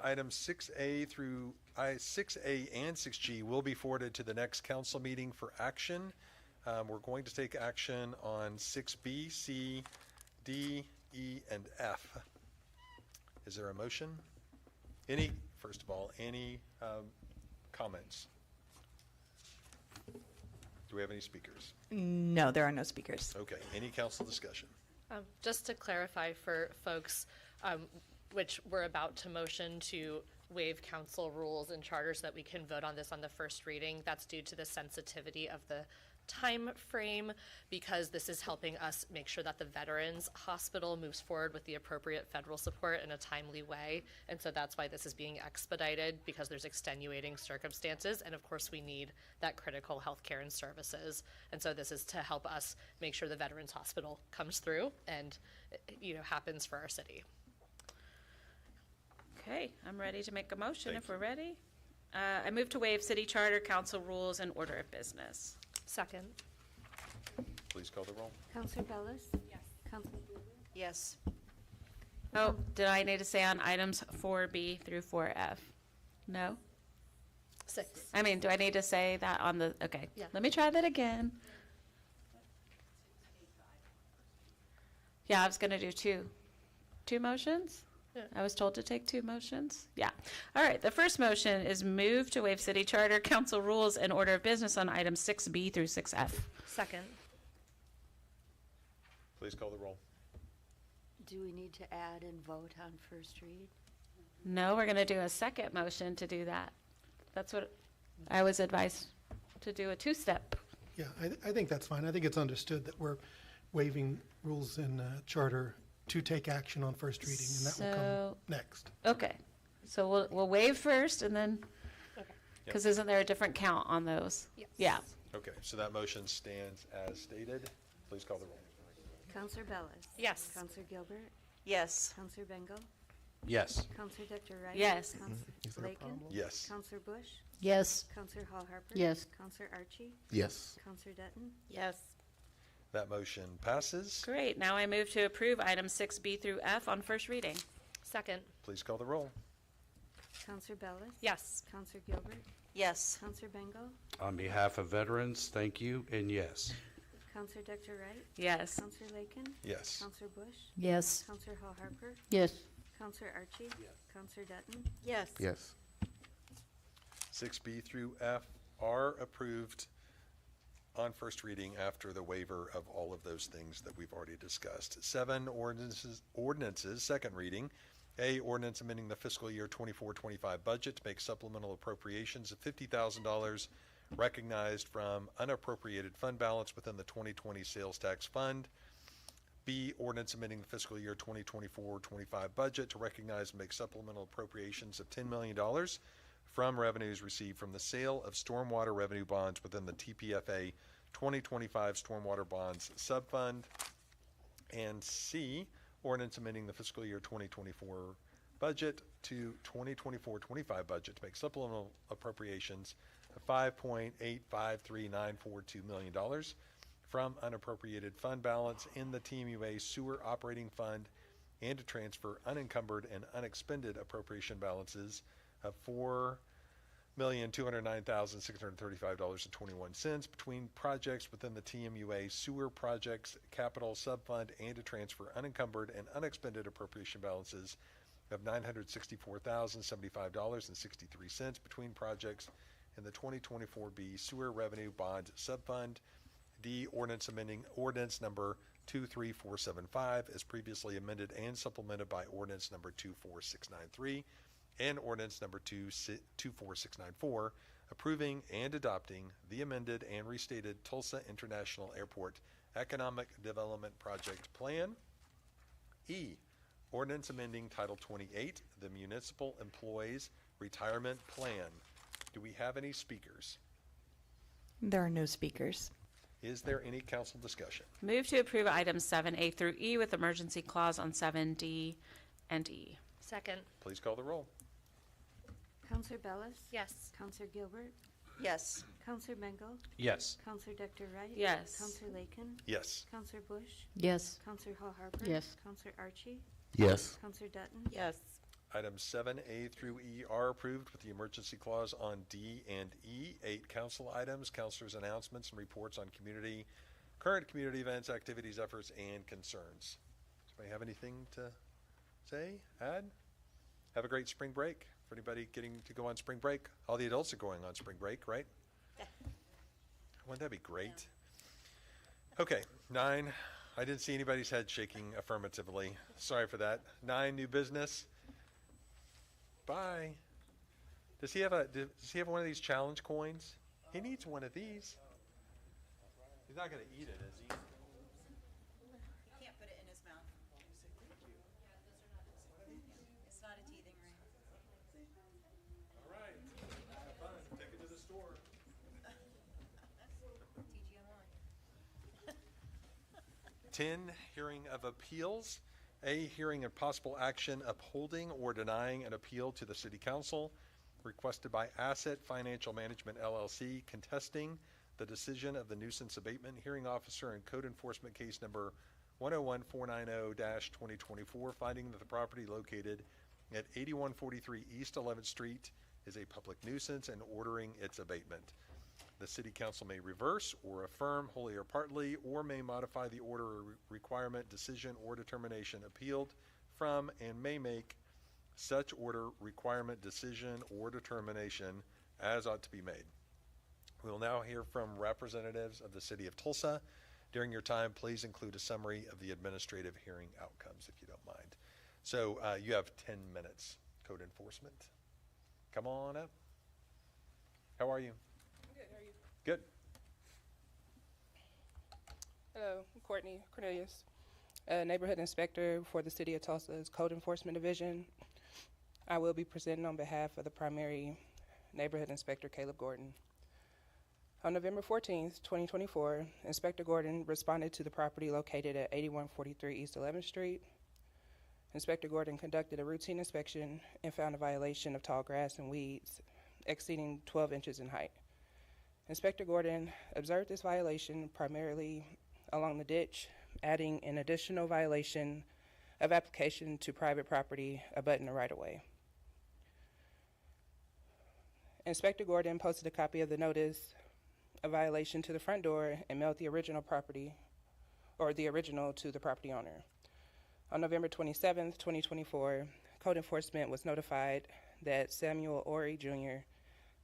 Items 6A through 6A and 6G will be forwarded to the next council meeting for action. We're going to take action on 6B, C, D, E, and F. Is there a motion? First of all, any comments? Do we have any speakers? No, there are no speakers. Okay, any council discussion? Just to clarify for folks, which we're about to motion to waive council rules and charters so that we can vote on this on the first reading. That's due to the sensitivity of the time frame, because this is helping us make sure that the Veterans Hospital moves forward with the appropriate federal support in a timely way. And so that's why this is being expedited, because there's extenuating circumstances. And of course, we need that critical health care and services. And so this is to help us make sure the Veterans Hospital comes through and, happens for our city. Okay, I'm ready to make a motion Thank if we're ready. I move to waive city charter, council rules, and order of business. Second. Please call the roll. Counselor Bellis? Yes. Counselor Gilbert? Yes. Oh, did I need to say on items 4B through 4F? No? 6. I mean, do I need to say that on the, okay. Yeah. Let me try that again. Yeah, I was gonna do two motions? Yeah. I was told to take 2 motions? Yeah. All right, the first motion is move to waive city charter, council rules, and order of business on items 6B through 6F. Second. Please call the roll. Do we need to add and vote on first read? No, we're gonna do a second motion to do that. That's what I was advised to do, a 2-step. Yeah, I think that's fine. I think it's understood that we're waiving rules in charter to take action on first reading, and that will So- come next. Okay, so we'll waive first and then, Okay. because isn't there a different count on those? Yes. Yeah. Okay, so that motion stands as stated. Please call the roll. Counselor Bellis? Yes. Counselor Gilbert? Yes. Counselor Bengel? Yes. Counselor Dr. Wright? Yes. Is Counselor there a Lakin? problem? Yes. Counselor Bush? Yes. Counselor Hall Harper? Yes. Counselor Archie? Yes. Counselor Dutton? Yes. That motion passes. Great, now I move to approve items 6B through F on first reading. Second. Please call the roll. Counselor Bellis? Yes. Counselor Gilbert? Yes. Counselor Bengel? On behalf of veterans, thank you, and yes. Counselor Dr. Wright? Yes. Counselor Lakin? Yes. Counselor Bush? Yes. Counselor Hall Harper? Yes. Counselor Archie? Counselor Dutton? Yes. Yes. 6B through F are approved on first reading after the waiver of all of those things that we've already discussed. 7 ordinances, second reading. A, ordinance amending the fiscal year 24-25 budget to make supplemental appropriations of $50,000 recognized from unappropriated fund balance within the 2020 sales tax fund. B, ordinance amending the fiscal year 2024-25 budget to recognize and make supplemental appropriations of $10 million from revenues received from the sale of stormwater revenue bonds within the TPFA 2025 Stormwater Bonds Subfund. And C, ordinance amending the fiscal year 2024 budget to 2024-25 budget to make supplemental appropriations of $5.853942 million from unappropriated fund balance in the TMUA Sewer Operating Fund and to transfer unencumbered and unexpended appropriation balances of $4,209,635.21 between projects within the TMUA Sewer Projects Capital Subfund and to transfer unencumbered and unexpended appropriation balances of $964,075.63 between projects in the 2024B Sewer Revenue Bond Subfund. D, ordinance amending ordinance number 23475 as previously amended and supplemented by ordinance number 24693 and ordinance number 24694, approving and adopting the amended and restated Tulsa International Airport Economic Development Project Plan. E, ordinance amending Title 28, the Municipal Employees Retirement Plan. Do we have any speakers? There are no speakers. Is there any council discussion? Move to approve items 7A through E with emergency clause on 7D and E. Second. Please call the roll. Counselor Bellis? Yes. Counselor Gilbert? Yes. Counselor Mengel? Yes. Counselor Dr. Wright? Yes. Counselor Lakin? Yes. Counselor Bush? Yes. Counselor Hall Harper? Yes. Counselor Archie? Yes. Counselor Dutton? Yes. Items 7A through E are approved with the emergency clause on D and E. 8 council items, councilors' announcements and reports on current community events, activities, efforts, and concerns. Does anybody have anything to say, add? Have a great spring break. For anybody getting to go on spring break, all the adults are going on spring break, right? Wouldn't that be great? Okay, 9. I didn't see anybody's head shaking affirmatively. Sorry for that. 9, new business. Bye. Does he have one of these challenge coins? He needs one of these. He's not going to eat it, is he? He can't put it in his mouth. It's not a teething ring. All right. Have fun. Take it to the store. TGMI. 10, hearing of appeals. A, hearing of possible action upholding or denying an appeal to the City Council requested by Asset Financial Management LLC contesting the decision of the nuisance abatement hearing officer in code enforcement case number 101490-2024, finding that the property located at 8143 East 11th Street is a public nuisance and ordering its abatement. The City Council may reverse or affirm wholly or partly, or may modify the order or requirement, decision, or determination appealed from, and may make such order, requirement, decision, or determination as ought to be made. We will now hear from representatives of the City of Tulsa. During your time, please include a summary of the administrative hearing outcomes, if you don't mind. So you have 10 minutes, code enforcement. Come on up. How are you? Good, how are you? Good. Hello, I'm Courtney Cornelius, neighborhood inspector for the City of Tulsa's Code Enforcement Division. I will be presenting on behalf of the primary neighborhood inspector, Caleb Gordon. On November 14th, 2024, Inspector Gordon responded to the property located at 8143 East 11th Street. Inspector Gordon conducted a routine inspection and found a violation of tall grass and weeds exceeding 12 inches in height. Inspector Gordon observed this violation primarily along the ditch, adding an additional violation of application to private property abutting the right-of-way. Inspector Gordon posted a copy of the notice of violation to the front door and mailed the original to the property owner. On November 27th, 2024, Code Enforcement was notified that Samuel Ori Jr.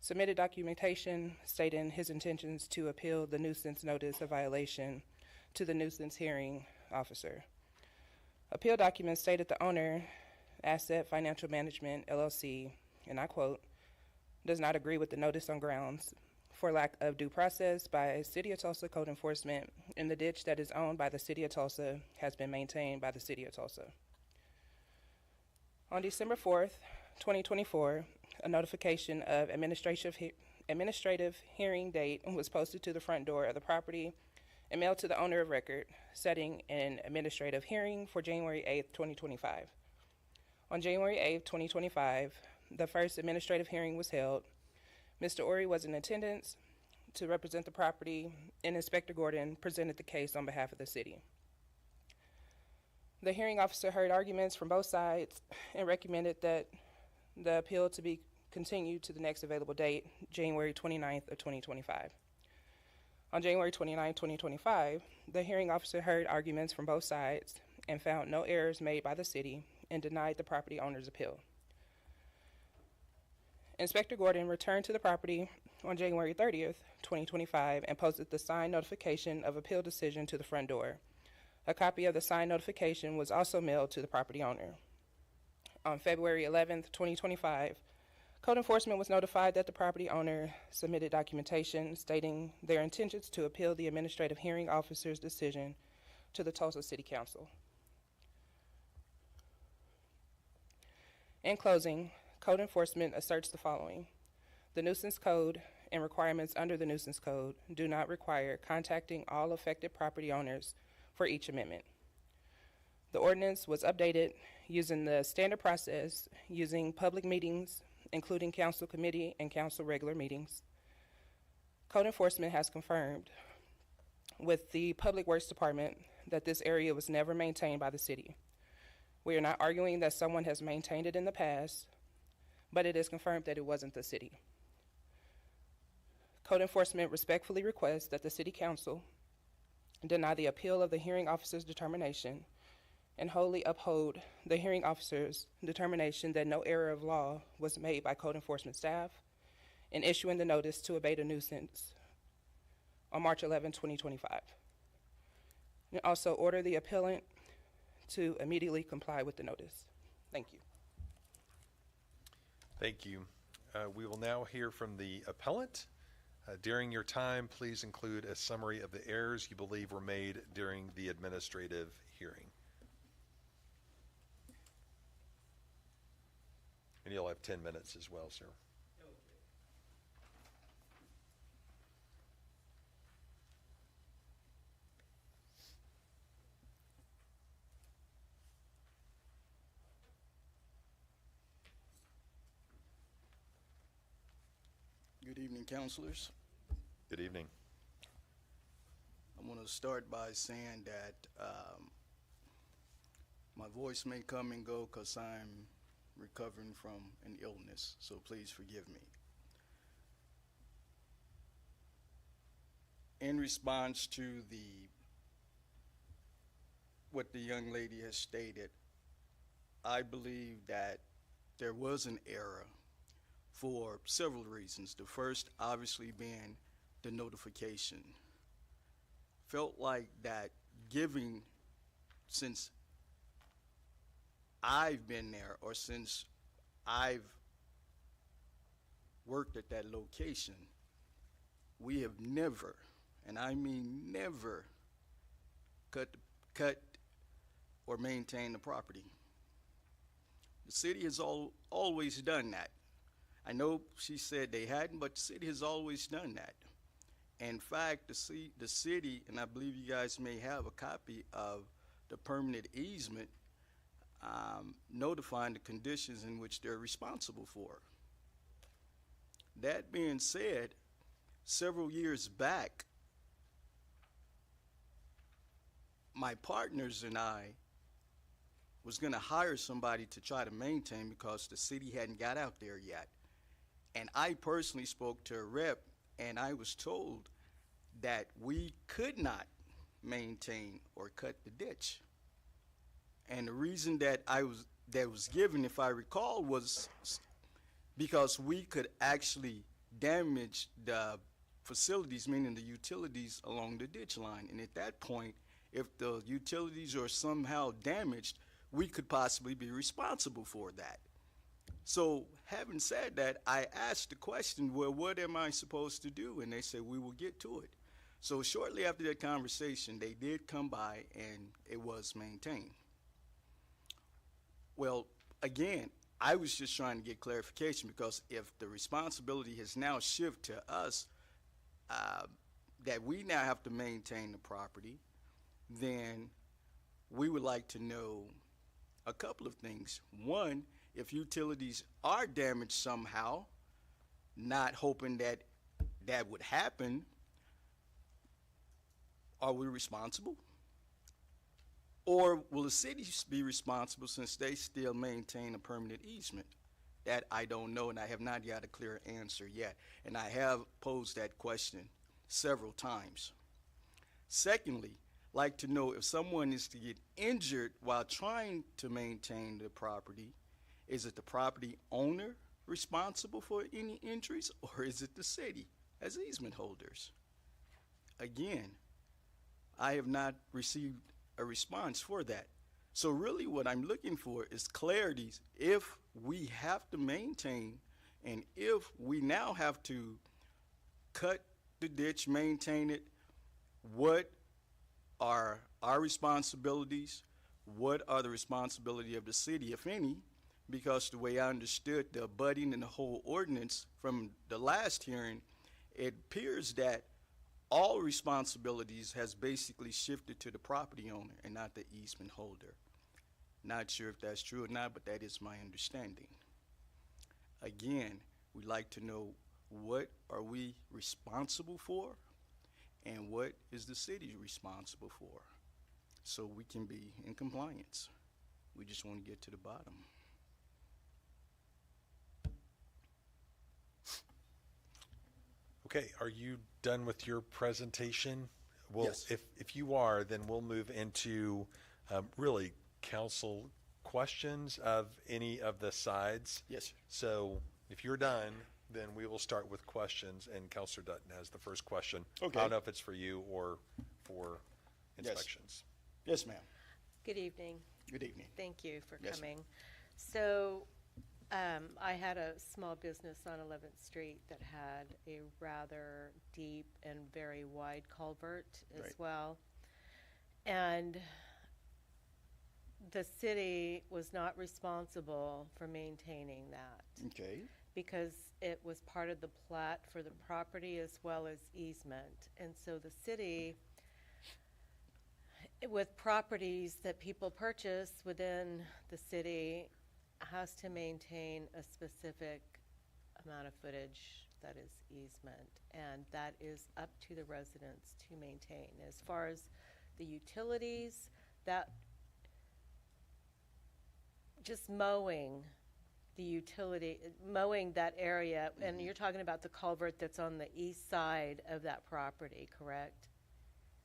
submitted documentation stating his intentions to appeal the nuisance notice of violation to the nuisance hearing officer. Appeal documents stated the owner, Asset Financial Management LLC, and I quote, does not agree with the notice on grounds for lack of due process by City of Tulsa Code Enforcement, and the ditch that is owned by the City of Tulsa has been maintained by the City of Tulsa. On December 4th, 2024, a notification of administrative hearing date was posted to the front door of the property and mailed to the owner of record, setting an administrative hearing for January 8th, 2025. On January 8th, 2025, the first administrative hearing was held. Mr. Ori was in attendance to represent the property, and Inspector Gordon presented the case on behalf of the city. The hearing officer heard arguments from both sides and recommended that the appeal to be continued to the next available date, January 29th of 2025. On January 29, 2025, the hearing officer heard arguments from both sides and found no errors made by the city and denied the property owner's appeal. Inspector Gordon returned to the property on January 30th, 2025, and posted the signed notification of appeal decision to the front door. A copy of the signed notification was also mailed to the property owner. On February 11th, 2025, Code Enforcement was notified that the property owner submitted documentation stating their intentions to appeal the administrative hearing officer's decision to the Tulsa City Council. In closing, Code Enforcement asserts the following. The nuisance code and requirements under the nuisance code do not require contacting all affected property owners for each amendment. The ordinance was updated using the standard process, using public meetings, including council committee and council regular meetings. Code Enforcement has confirmed with the Public Works Department that this area was never maintained by the city. We are not arguing that someone has maintained it in the past, but it is confirmed that it wasn't the city. Code Enforcement respectfully requests that the City Council deny the appeal of the hearing officer's determination and wholly uphold the hearing officer's determination that no error of law was made by Code Enforcement staff in issuing the notice to abate a nuisance on March 11, 2025. And also order the appellant to immediately comply with the notice. Thank you. Thank you. We will now hear from the appellant. During your time, please include a summary of the errors you believe were made during the administrative hearing. And you'll have 10 minutes as well, sir. Good evening, councilors. Good evening. I want to start by saying that my voice may come and go because I'm recovering from an illness, so please forgive me. In response to what the young lady has stated, I believe that there was an error for several reasons. The first, obviously, being the notification. Felt like that since I've been there or since I've worked at that location, we have never, and I mean never, cut or maintained the property. The city has always done that. I know she said they hadn't, but the city has always done that. In fact, the city, and I believe you guys may have a copy of the permanent easement notifying the conditions in which they're responsible for. That being said, several years back, my partners and I was going to hire somebody to try to maintain because the city hadn't got out there yet. And I personally spoke to a rep, and I was told that we could not maintain or cut the ditch. And the reason that was given, if I recall, was because we could actually damage the facilities, meaning the utilities along the ditch line. And at that point, if the utilities are somehow damaged, we could possibly be responsible for that. So having said that, I asked the question, well, what am I supposed to do? And they said, we will get to it. So shortly after that conversation, they did come by and it was maintained. Well, again, I was just trying to get clarification, because if the responsibility has now shifted to us, that we now have to maintain the property, then we would like to know a couple of things. One, if utilities are damaged somehow, not hoping that that would happen, are we responsible? Or will the city be responsible since they still maintain a permanent easement? That I don't know, and I have not got a clear answer yet. And I have posed that question several times. Secondly, like to know if someone is to get injured while trying to maintain the property, is it the property owner responsible for any injuries, or is it the city as easement holders? Again, I have not received a response for that. So really what I'm looking for is clarity. If we have to maintain, and if we now have to cut the ditch, maintain it, what are our responsibilities? What are the responsibility of the city, if any? Because the way I understood the abutting and the whole ordinance from the last hearing, it appears that all responsibilities has basically shifted to the property owner and not the easement holder. Not sure if that's true or not, but that is my understanding. Again, we'd like to know, what are we responsible for, and what is the city responsible for, so we can be in compliance. We just want to get to the bottom. Okay, are you done with your presentation? Well, Yes. If you are, then we'll move into really council questions of any of the sides. Yes, sir. So if you're done, then we will start with questions, and Councilor Dutton has the first question. Okay. I don't know if it's for you or for Yes. inspections. Yes, ma'am. Good evening. Good evening. Thank you for Yes, coming. So, I had a small business on 11th Street that had a rather deep and very wide culvert as Right. well. And the city was not responsible for maintaining that, Okay. because it was part of the plat for the property as well as easement. And so the city, with properties that people purchase within the city, has to maintain a specific amount of footage that is easement, and that is up to the residents to maintain. As far as the utilities, that just mowing mowing that area, and you're talking about the culvert that's on the east side of that property, correct?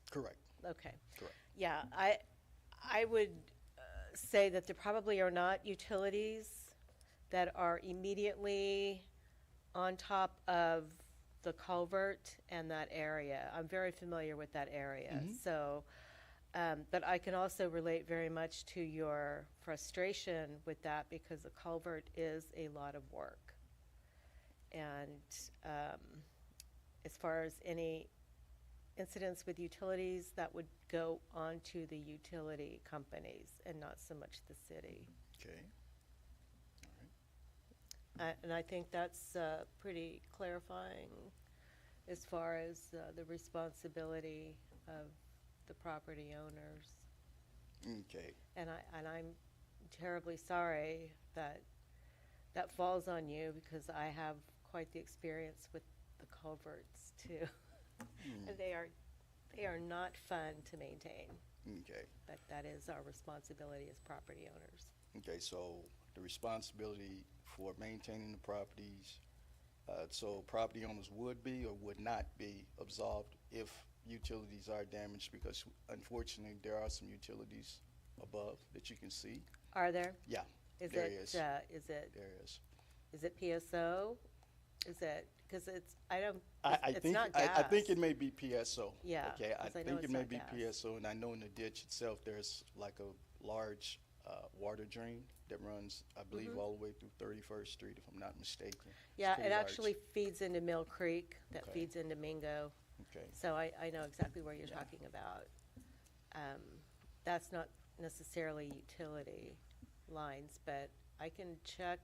Correct. Okay. Correct. Yeah, I would say that there probably are not utilities that are immediately on top of the culvert and that area. I'm very familiar with that area. So, but I can also relate very much to your frustration with that, because the culvert is a lot of work. And as far as any incidents with utilities, that would go on to the utility companies and not so much the city. Okay. And I think that's pretty clarifying as far as the responsibility of the property owners. Okay. And I'm terribly sorry that that falls on you, because I have quite the experience with the culverts too. And they are not fun to maintain, Okay. but that is our responsibility as property owners. Okay, so the responsibility for maintaining the properties, so property owners would be or would not be absolved if utilities are damaged, because unfortunately there are some utilities above that you can see. Are there? Yeah, Is there it, is. there is. Is it PSO? Is it, because it's, I it's think, not I gas. think it may be PSO. Yeah, Okay, I 'cause I know think it's it may not be gas. PSO, and I know in the ditch itself, there's like a large water drain that runs, I believe, all the way through 31st Street, if I'm not mistaken. It's Yeah, pretty it large. actually feeds into Mill Creek, that Okay. feeds into Mingo. Okay. So I know exactly where you're talking about. That's not necessarily utility lines, but I can check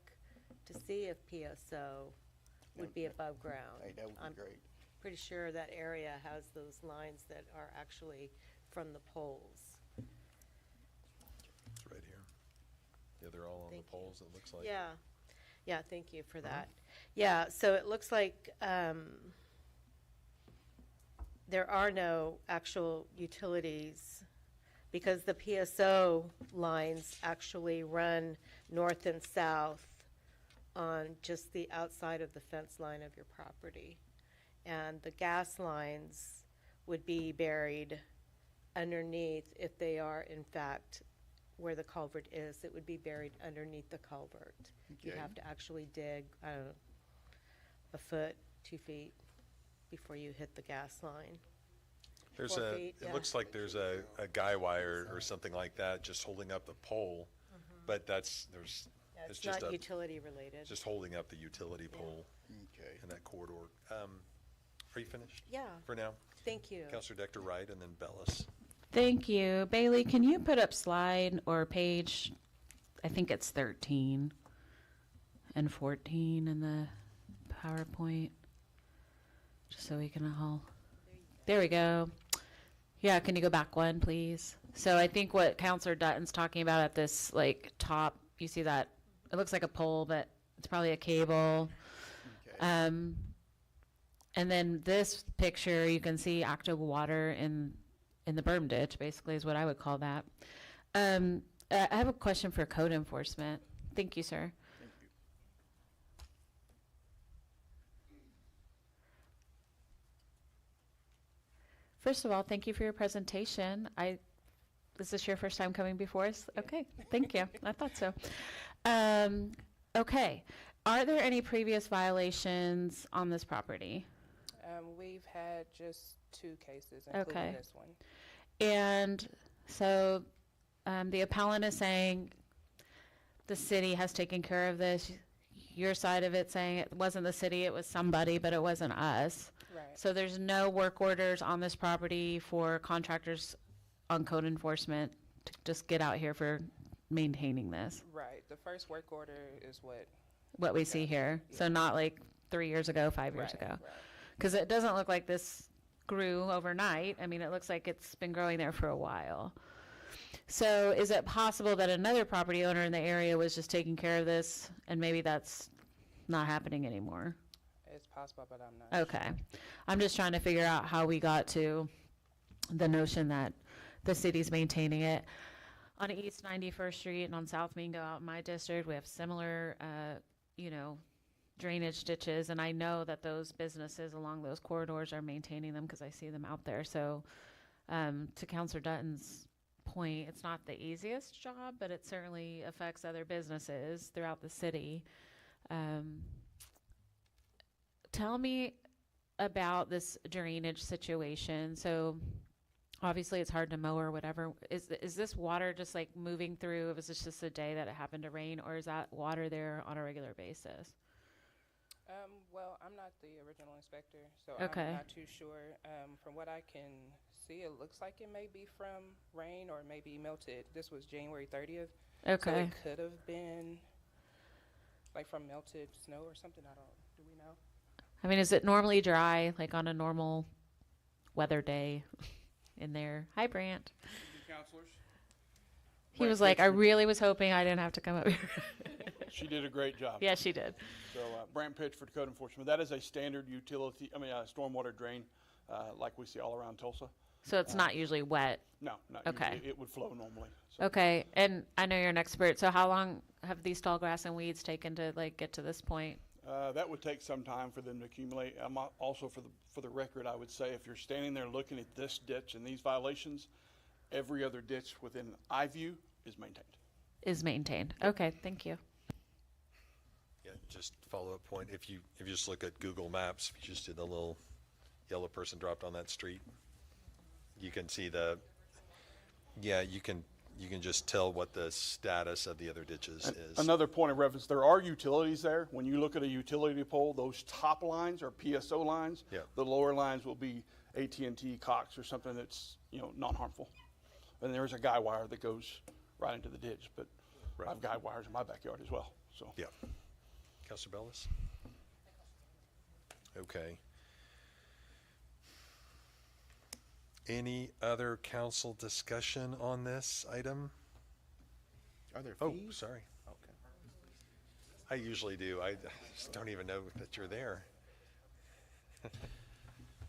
to see if PSO would be above ground. Hey, that would be I'm great. pretty sure that area has those lines that are actually from the poles. It's right here. Yeah, they're all on the poles, it looks like. Yeah, yeah, thank you for that. Yeah, so it looks like there are no actual utilities because the PSO lines actually run north and south on just the outside of the fence line of your property. And the gas lines would be buried underneath if they are in fact where the culvert is. It would be buried underneath the culvert. You'd Okay. have to actually dig, I don't know, a foot, 2 feet before you hit the gas line. There's 4 a, feet, it yeah. looks like there's a guy wire or something like that just holding up the pole, but Yeah, it's it's just not a, utility related. just holding up the utility pole Okay. in that corridor. Are you finished? Yeah. For now? Thank you. Counselor Dector Wright and then Bellis. Thank you. Bailey, can you put up slide or page, I think it's 13 and 14 in the PowerPoint? Just so we can all, there we go. Yeah, can you go back one, please? So I think what Counselor Dutton's talking about at this like top, you see that, it looks like a pole, but it's probably a cable. And then this picture, you can see active water in the berm ditch, basically is what I would call that. I have a question for code enforcement. Thank you, sir. First of all, thank you for your presentation. Is this your first time coming before us? Okay, thank you. I thought so. Okay, are there any previous violations on this property? We've had just 2 cases, including Okay. this one. And so the appellant is saying the city has taken care of this. Your side of it saying it wasn't the city, it was somebody, but it wasn't us. Right. So there's no work orders on this property for contractors on code enforcement to just get out here for maintaining this, Right. The first work order is what we see here. So not like 3 years ago, 5 years Right, ago. right. Because it doesn't look like this grew overnight. I mean, it looks like it's been growing there for a while. So is it possible that another property owner in the area was just taking care of this and maybe that's not happening anymore? It's possible, but I'm not. Okay. I'm just trying to figure out how we got to the notion that the city's maintaining it. On East 91st Street and on South Mingo out in my district, we have similar, drainage ditches, and I know that those businesses along those corridors are maintaining them because I see them out there. So to Counselor Dutton's point, it's not the easiest job, but it certainly affects other businesses throughout the city. Tell me about this drainage situation. So obviously it's hard to mow or whatever. Is this water just like moving through? Was this just a day that it happened to rain, or is that water there on a regular basis? Well, I'm not the original inspector, so Okay. I'm not too sure. From what I can see, it looks like it may be from rain or maybe melted. This was January 30th. So Okay. it could have been like from melted snow or something. Do we know? I mean, is it normally dry, like on a normal weather day in there? Hi, Brant. Counselors? He was like, I really was hoping I didn't have to come up here. She did a great job. Yeah, she did. So, Brant Pitchford, Code Enforcement. That is a standard stormwater drain, like we see all around Tulsa. So it's not usually wet? No, not Okay. usually. It would flow normally. So. Okay, and I know you're an expert, so how long have these tall grass and weeds taken to like get to this point? That would take some time for them to accumulate. Also, for the record, I would say if you're standing there looking at this ditch and these violations, every other ditch within eye view is maintained. Is maintained. Okay, thank you. Yeah, just follow-up point. If you just look at Google Maps, if you just did the little yellow person dropped on that street, you can see you you can just tell what the status of the other ditches is. Another point of reference, there are utilities there. When you look at a utility pole, those top lines are PSO lines. Yeah. The lower lines will be AT&T, Cox, or something that's, non-harmful. And there's a guy wire that goes right into the ditch, but I have guy wires in my backyard as well, so. Yeah. Councilor Bellis? Okay. Any other council discussion on this item? Are there Oh, fees? sorry. I usually do. I just don't even know that you're there.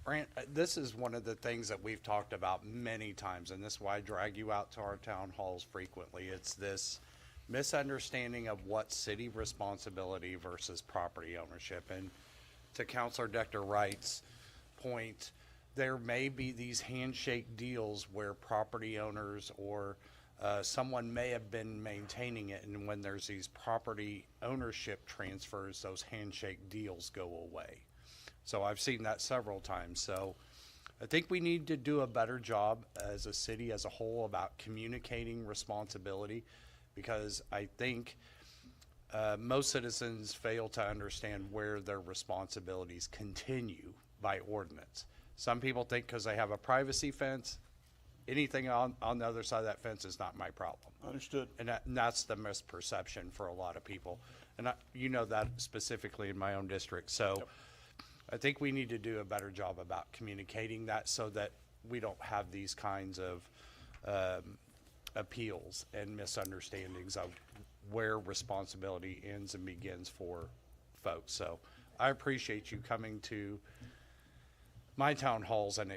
Brant, this is one of the things that we've talked about many times, and this is why I drag you out to our town halls frequently. It's this misunderstanding of what city responsibility versus property ownership. And to Councilor Dr. Wright's point, there may be these handshake deals where property owners or someone may have been maintaining it, and when there's these property ownership transfers, those handshake deals go away. So I've seen that several times. So I think we need to do a better job as a city as a whole about communicating responsibility, because I think most citizens fail to understand where their responsibilities continue by ordinance. Some people think because they have a privacy fence, anything on the other side of that fence is not my problem. Understood. And that's the misperception for a lot of people. And you know that specifically in my own district. So I think we need to do a better job about communicating that so that we don't have these kinds of appeals and misunderstandings of where responsibility ends and begins for folks. So I appreciate you coming to my town halls and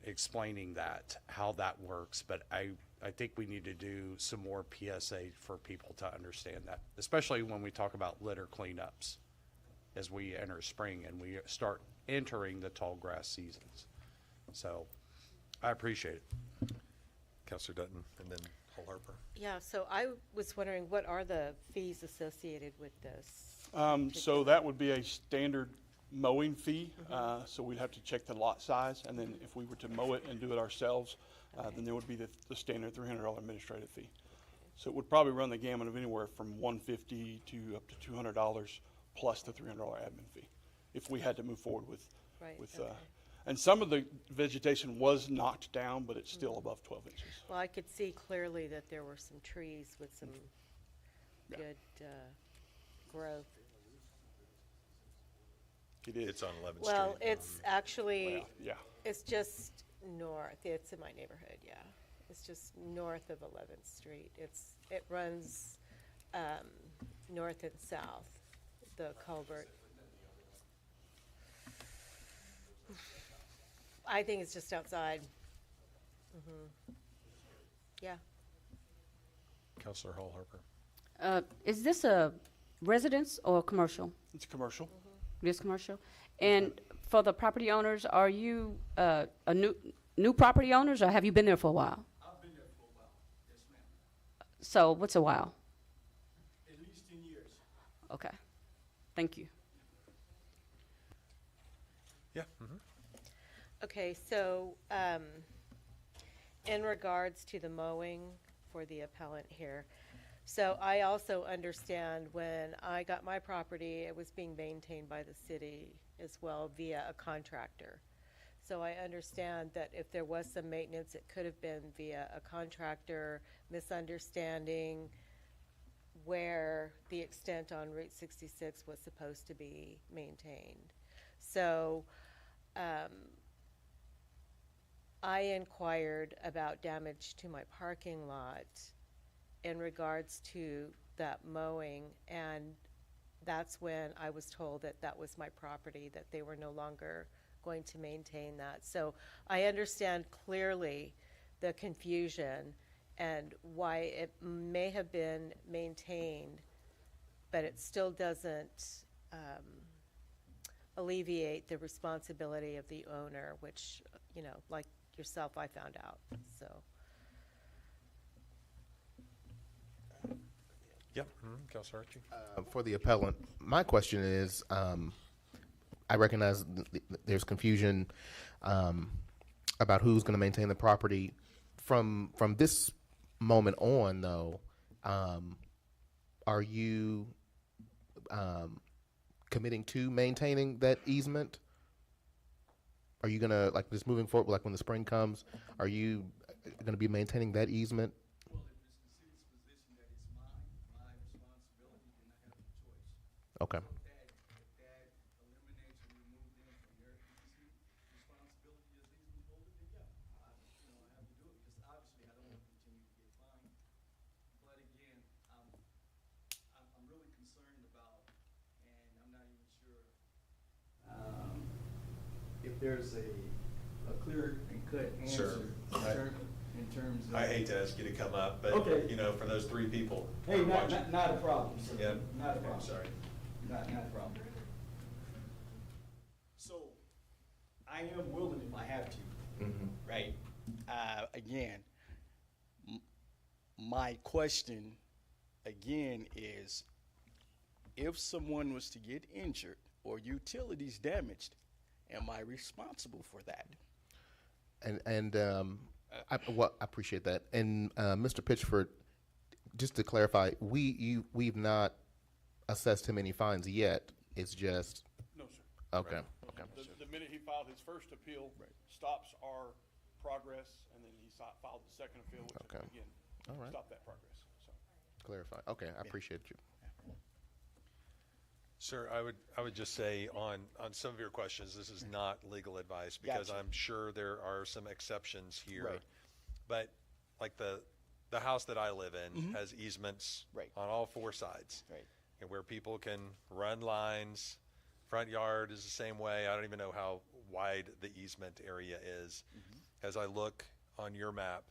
explaining that, how that works. But I think we need to do some more PSA for people to understand that, especially when we talk about litter cleanups as we enter spring and we start entering the tall grass seasons. So I appreciate it. Councilor Dutton, and then Hall Harper. Yeah, so I was wondering, what are the fees associated with this? So that would be a standard mowing fee. So we'd have to check the lot size, and then if we were to mow it and do it ourselves, then there would be the standard $300 administrative fee. So it would probably run the gamut of anywhere from $150 to up to $200 plus the $300 admin fee, if we had to move forward with. And some of the vegetation was knocked down, but it's still above 12 inches. Well, I could see clearly that there were some trees with some good growth. It is. It's on 11th Street. Well, it's actually, yeah. It's just north. It's in my neighborhood, yeah. It's just north of 11th Street. It runs north and south, the culvert. I think it's just outside. Yeah. Councilor Hall Harper. Is this a residence or commercial? It's commercial. It is commercial. And for the property owners, are you a new property owners, or have you been there for a while? I've been there for a while, yes, ma'am. So what's a while? At least 10 years. Okay. Thank you. Yeah. Okay, so in regards to the mowing for the appellant here, so I also understand when I got my property, it was being maintained by the city as well via a contractor. So I understand that if there was some maintenance, it could have been via a contractor, misunderstanding where the extent on Route 66 was supposed to be maintained. So I inquired about damage to my parking lot in regards to that mowing, and that's when I was told that that was my property, that they were no longer going to maintain that. So I understand clearly the confusion and why it may have been maintained, but it still doesn't alleviate the responsibility of the owner, which, like yourself, I found out, so. Yep. Councilor Archie. For the appellant, my question is, I recognize there's confusion about who's going to maintain the property. From this moment on, though, are you committing to maintaining that easement? Are you gonna, like, just moving forward, like when the spring comes, are you gonna be maintaining that easement? Well, if it's the city's position that it's my responsibility, then I have no choice. Okay. So if that eliminates or removes them from their easement responsibility as easement holder, then yeah, I have to do it, because obviously I don't want to continue to get fined. But again, I'm really concerned about, and I'm not even sure, if there's a clear and cut Sure. answer in terms of. I hate to ask you to come up, but, Okay. you know, for those 3 people. Hey, who are not watching- a problem, sir. Yeah. Not a Okay, problem. sorry. Not a problem. So, I am willing if I have to, right? Again, my question, again, is if someone was to get injured or utilities damaged, am I responsible for that? And I appreciate that. And Mr. Pitchford, just to clarify, we've not assessed him any fines yet. It's just No, sir. okay. No, Okay. sir. The minute he filed his first appeal, stops our progress, and then he filed the second appeal, which Okay. again, All right. stopped that progress, so. Clarify. Okay, I appreciate you. Sir, I would just say on some of your questions, this is not legal advice, because Gotcha. I'm sure there are some exceptions here. Right. But like the house that I live in Mhm. has easements Right. on all 4 sides. Right. And where people can run lines, front yard is the same way. I don't even know how wide the easement area is. As I look on your map,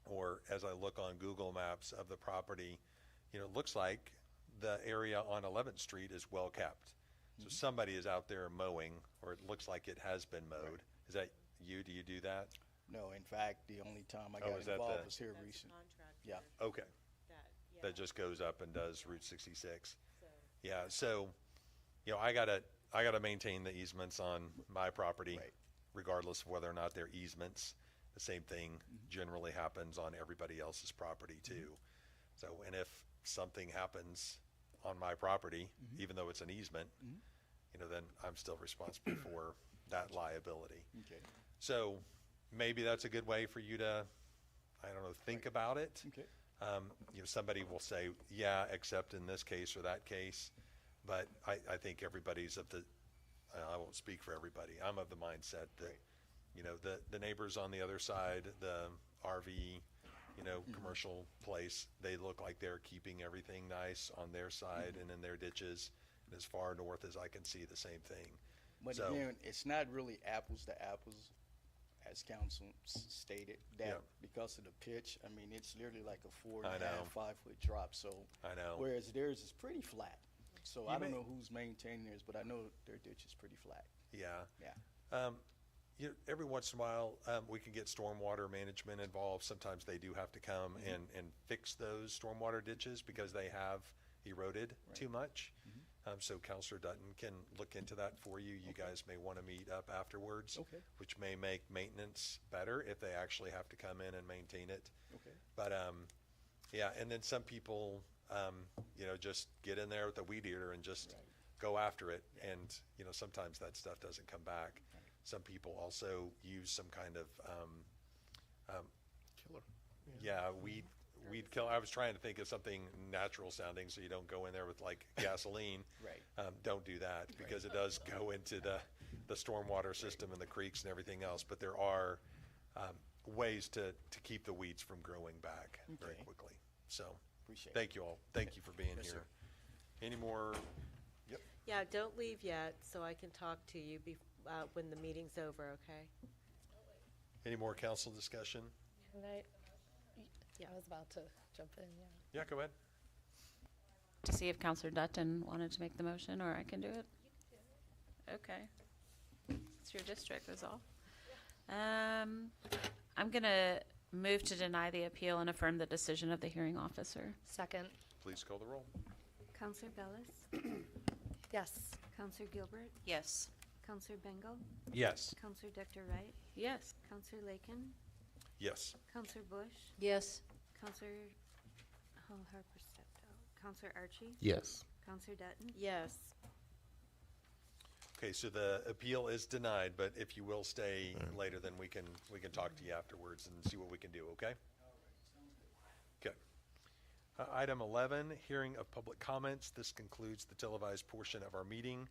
or as I look on Google Maps of the property, you know, it looks like the area on 11th Street is well kept. So somebody is out there mowing, or it looks like it has been mowed. Is that you? Do you do that? No, in fact, the only time I Oh, got is that involved the- was here recently. Yeah. Okay. That just goes up and does Route 66. Yeah, so, you know, I gotta maintain the easements on my property, regardless of whether or not they're easements. The same thing generally happens on everybody else's property too. So, and if something happens on my property, even though it's an easement, you know, then I'm still responsible for that liability. Okay. So maybe that's a good way for you to, I don't know, think about it. Okay. You know, somebody will say, yeah, except in this case or that case. But I think everybody's of the, I won't speak for everybody. I'm of the mindset that, you know, the neighbors on the other side, the RV, you know, commercial place, they look like they're keeping everything nice on their side and in their ditches. And as far north as I can see, the same thing. But So- again, it's not really apples to apples, as council stated, that Yeah. because of the pitch, I mean, it's literally like a 4 I and a half, know. 5 foot drop, so. I know. Whereas theirs is pretty flat. So You I don't may- know who's maintaining theirs, but I know their ditch is pretty flat. Yeah. Yeah. You know, every once in a while, we can get stormwater management involved. Sometimes they do have to come and fix those stormwater ditches because they have eroded too much. So Counselor Dutton can look into that for you. You guys may want to meet up afterwards, Okay. which may make maintenance better if they actually have to come in and maintain it. Okay. But, yeah, and then some people, you know, just get in there with a weed eater and just go after it. And, you know, sometimes that stuff doesn't come back. Some people also use some kind of, Killer. yeah, weed killer. I was trying to think of something natural sounding so you don't go in there with like gasoline. Right. Don't do that because it does go into the stormwater system and the creeks and everything else. But there are ways to keep the weeds from growing back very Okay. quickly. So Appreciate it. thank you all. Thank you for being Yes, here. sir. Any more? Yep. Yeah, don't leave yet, so I can talk to you when the meeting's over, okay? Any more council discussion? Can yeah, I was about to jump in, yeah. Yeah, go ahead. To see if Counselor Dutton wanted to make the motion, or I can do it? Okay. It's your district, is all. I'm going to move to deny the appeal and affirm the decision of the hearing officer. Second. Please call the roll. Counselor Bellis? Yes. Counselor Gilbert? Yes. Counselor Bengal? Yes. Counselor Dr. Wright? Yes. Counselor Lakin? Yes. Counselor Bush? Yes. Counselor, Harper stepped out. Counselor Archie? Yes. Counselor Dutton? Yes. Okay, so the appeal is denied, but if you will stay later, then we can talk to you afterwards and see what we can do, okay? Good. Item 11, hearing of public comments. This concludes the televised portion of our meeting.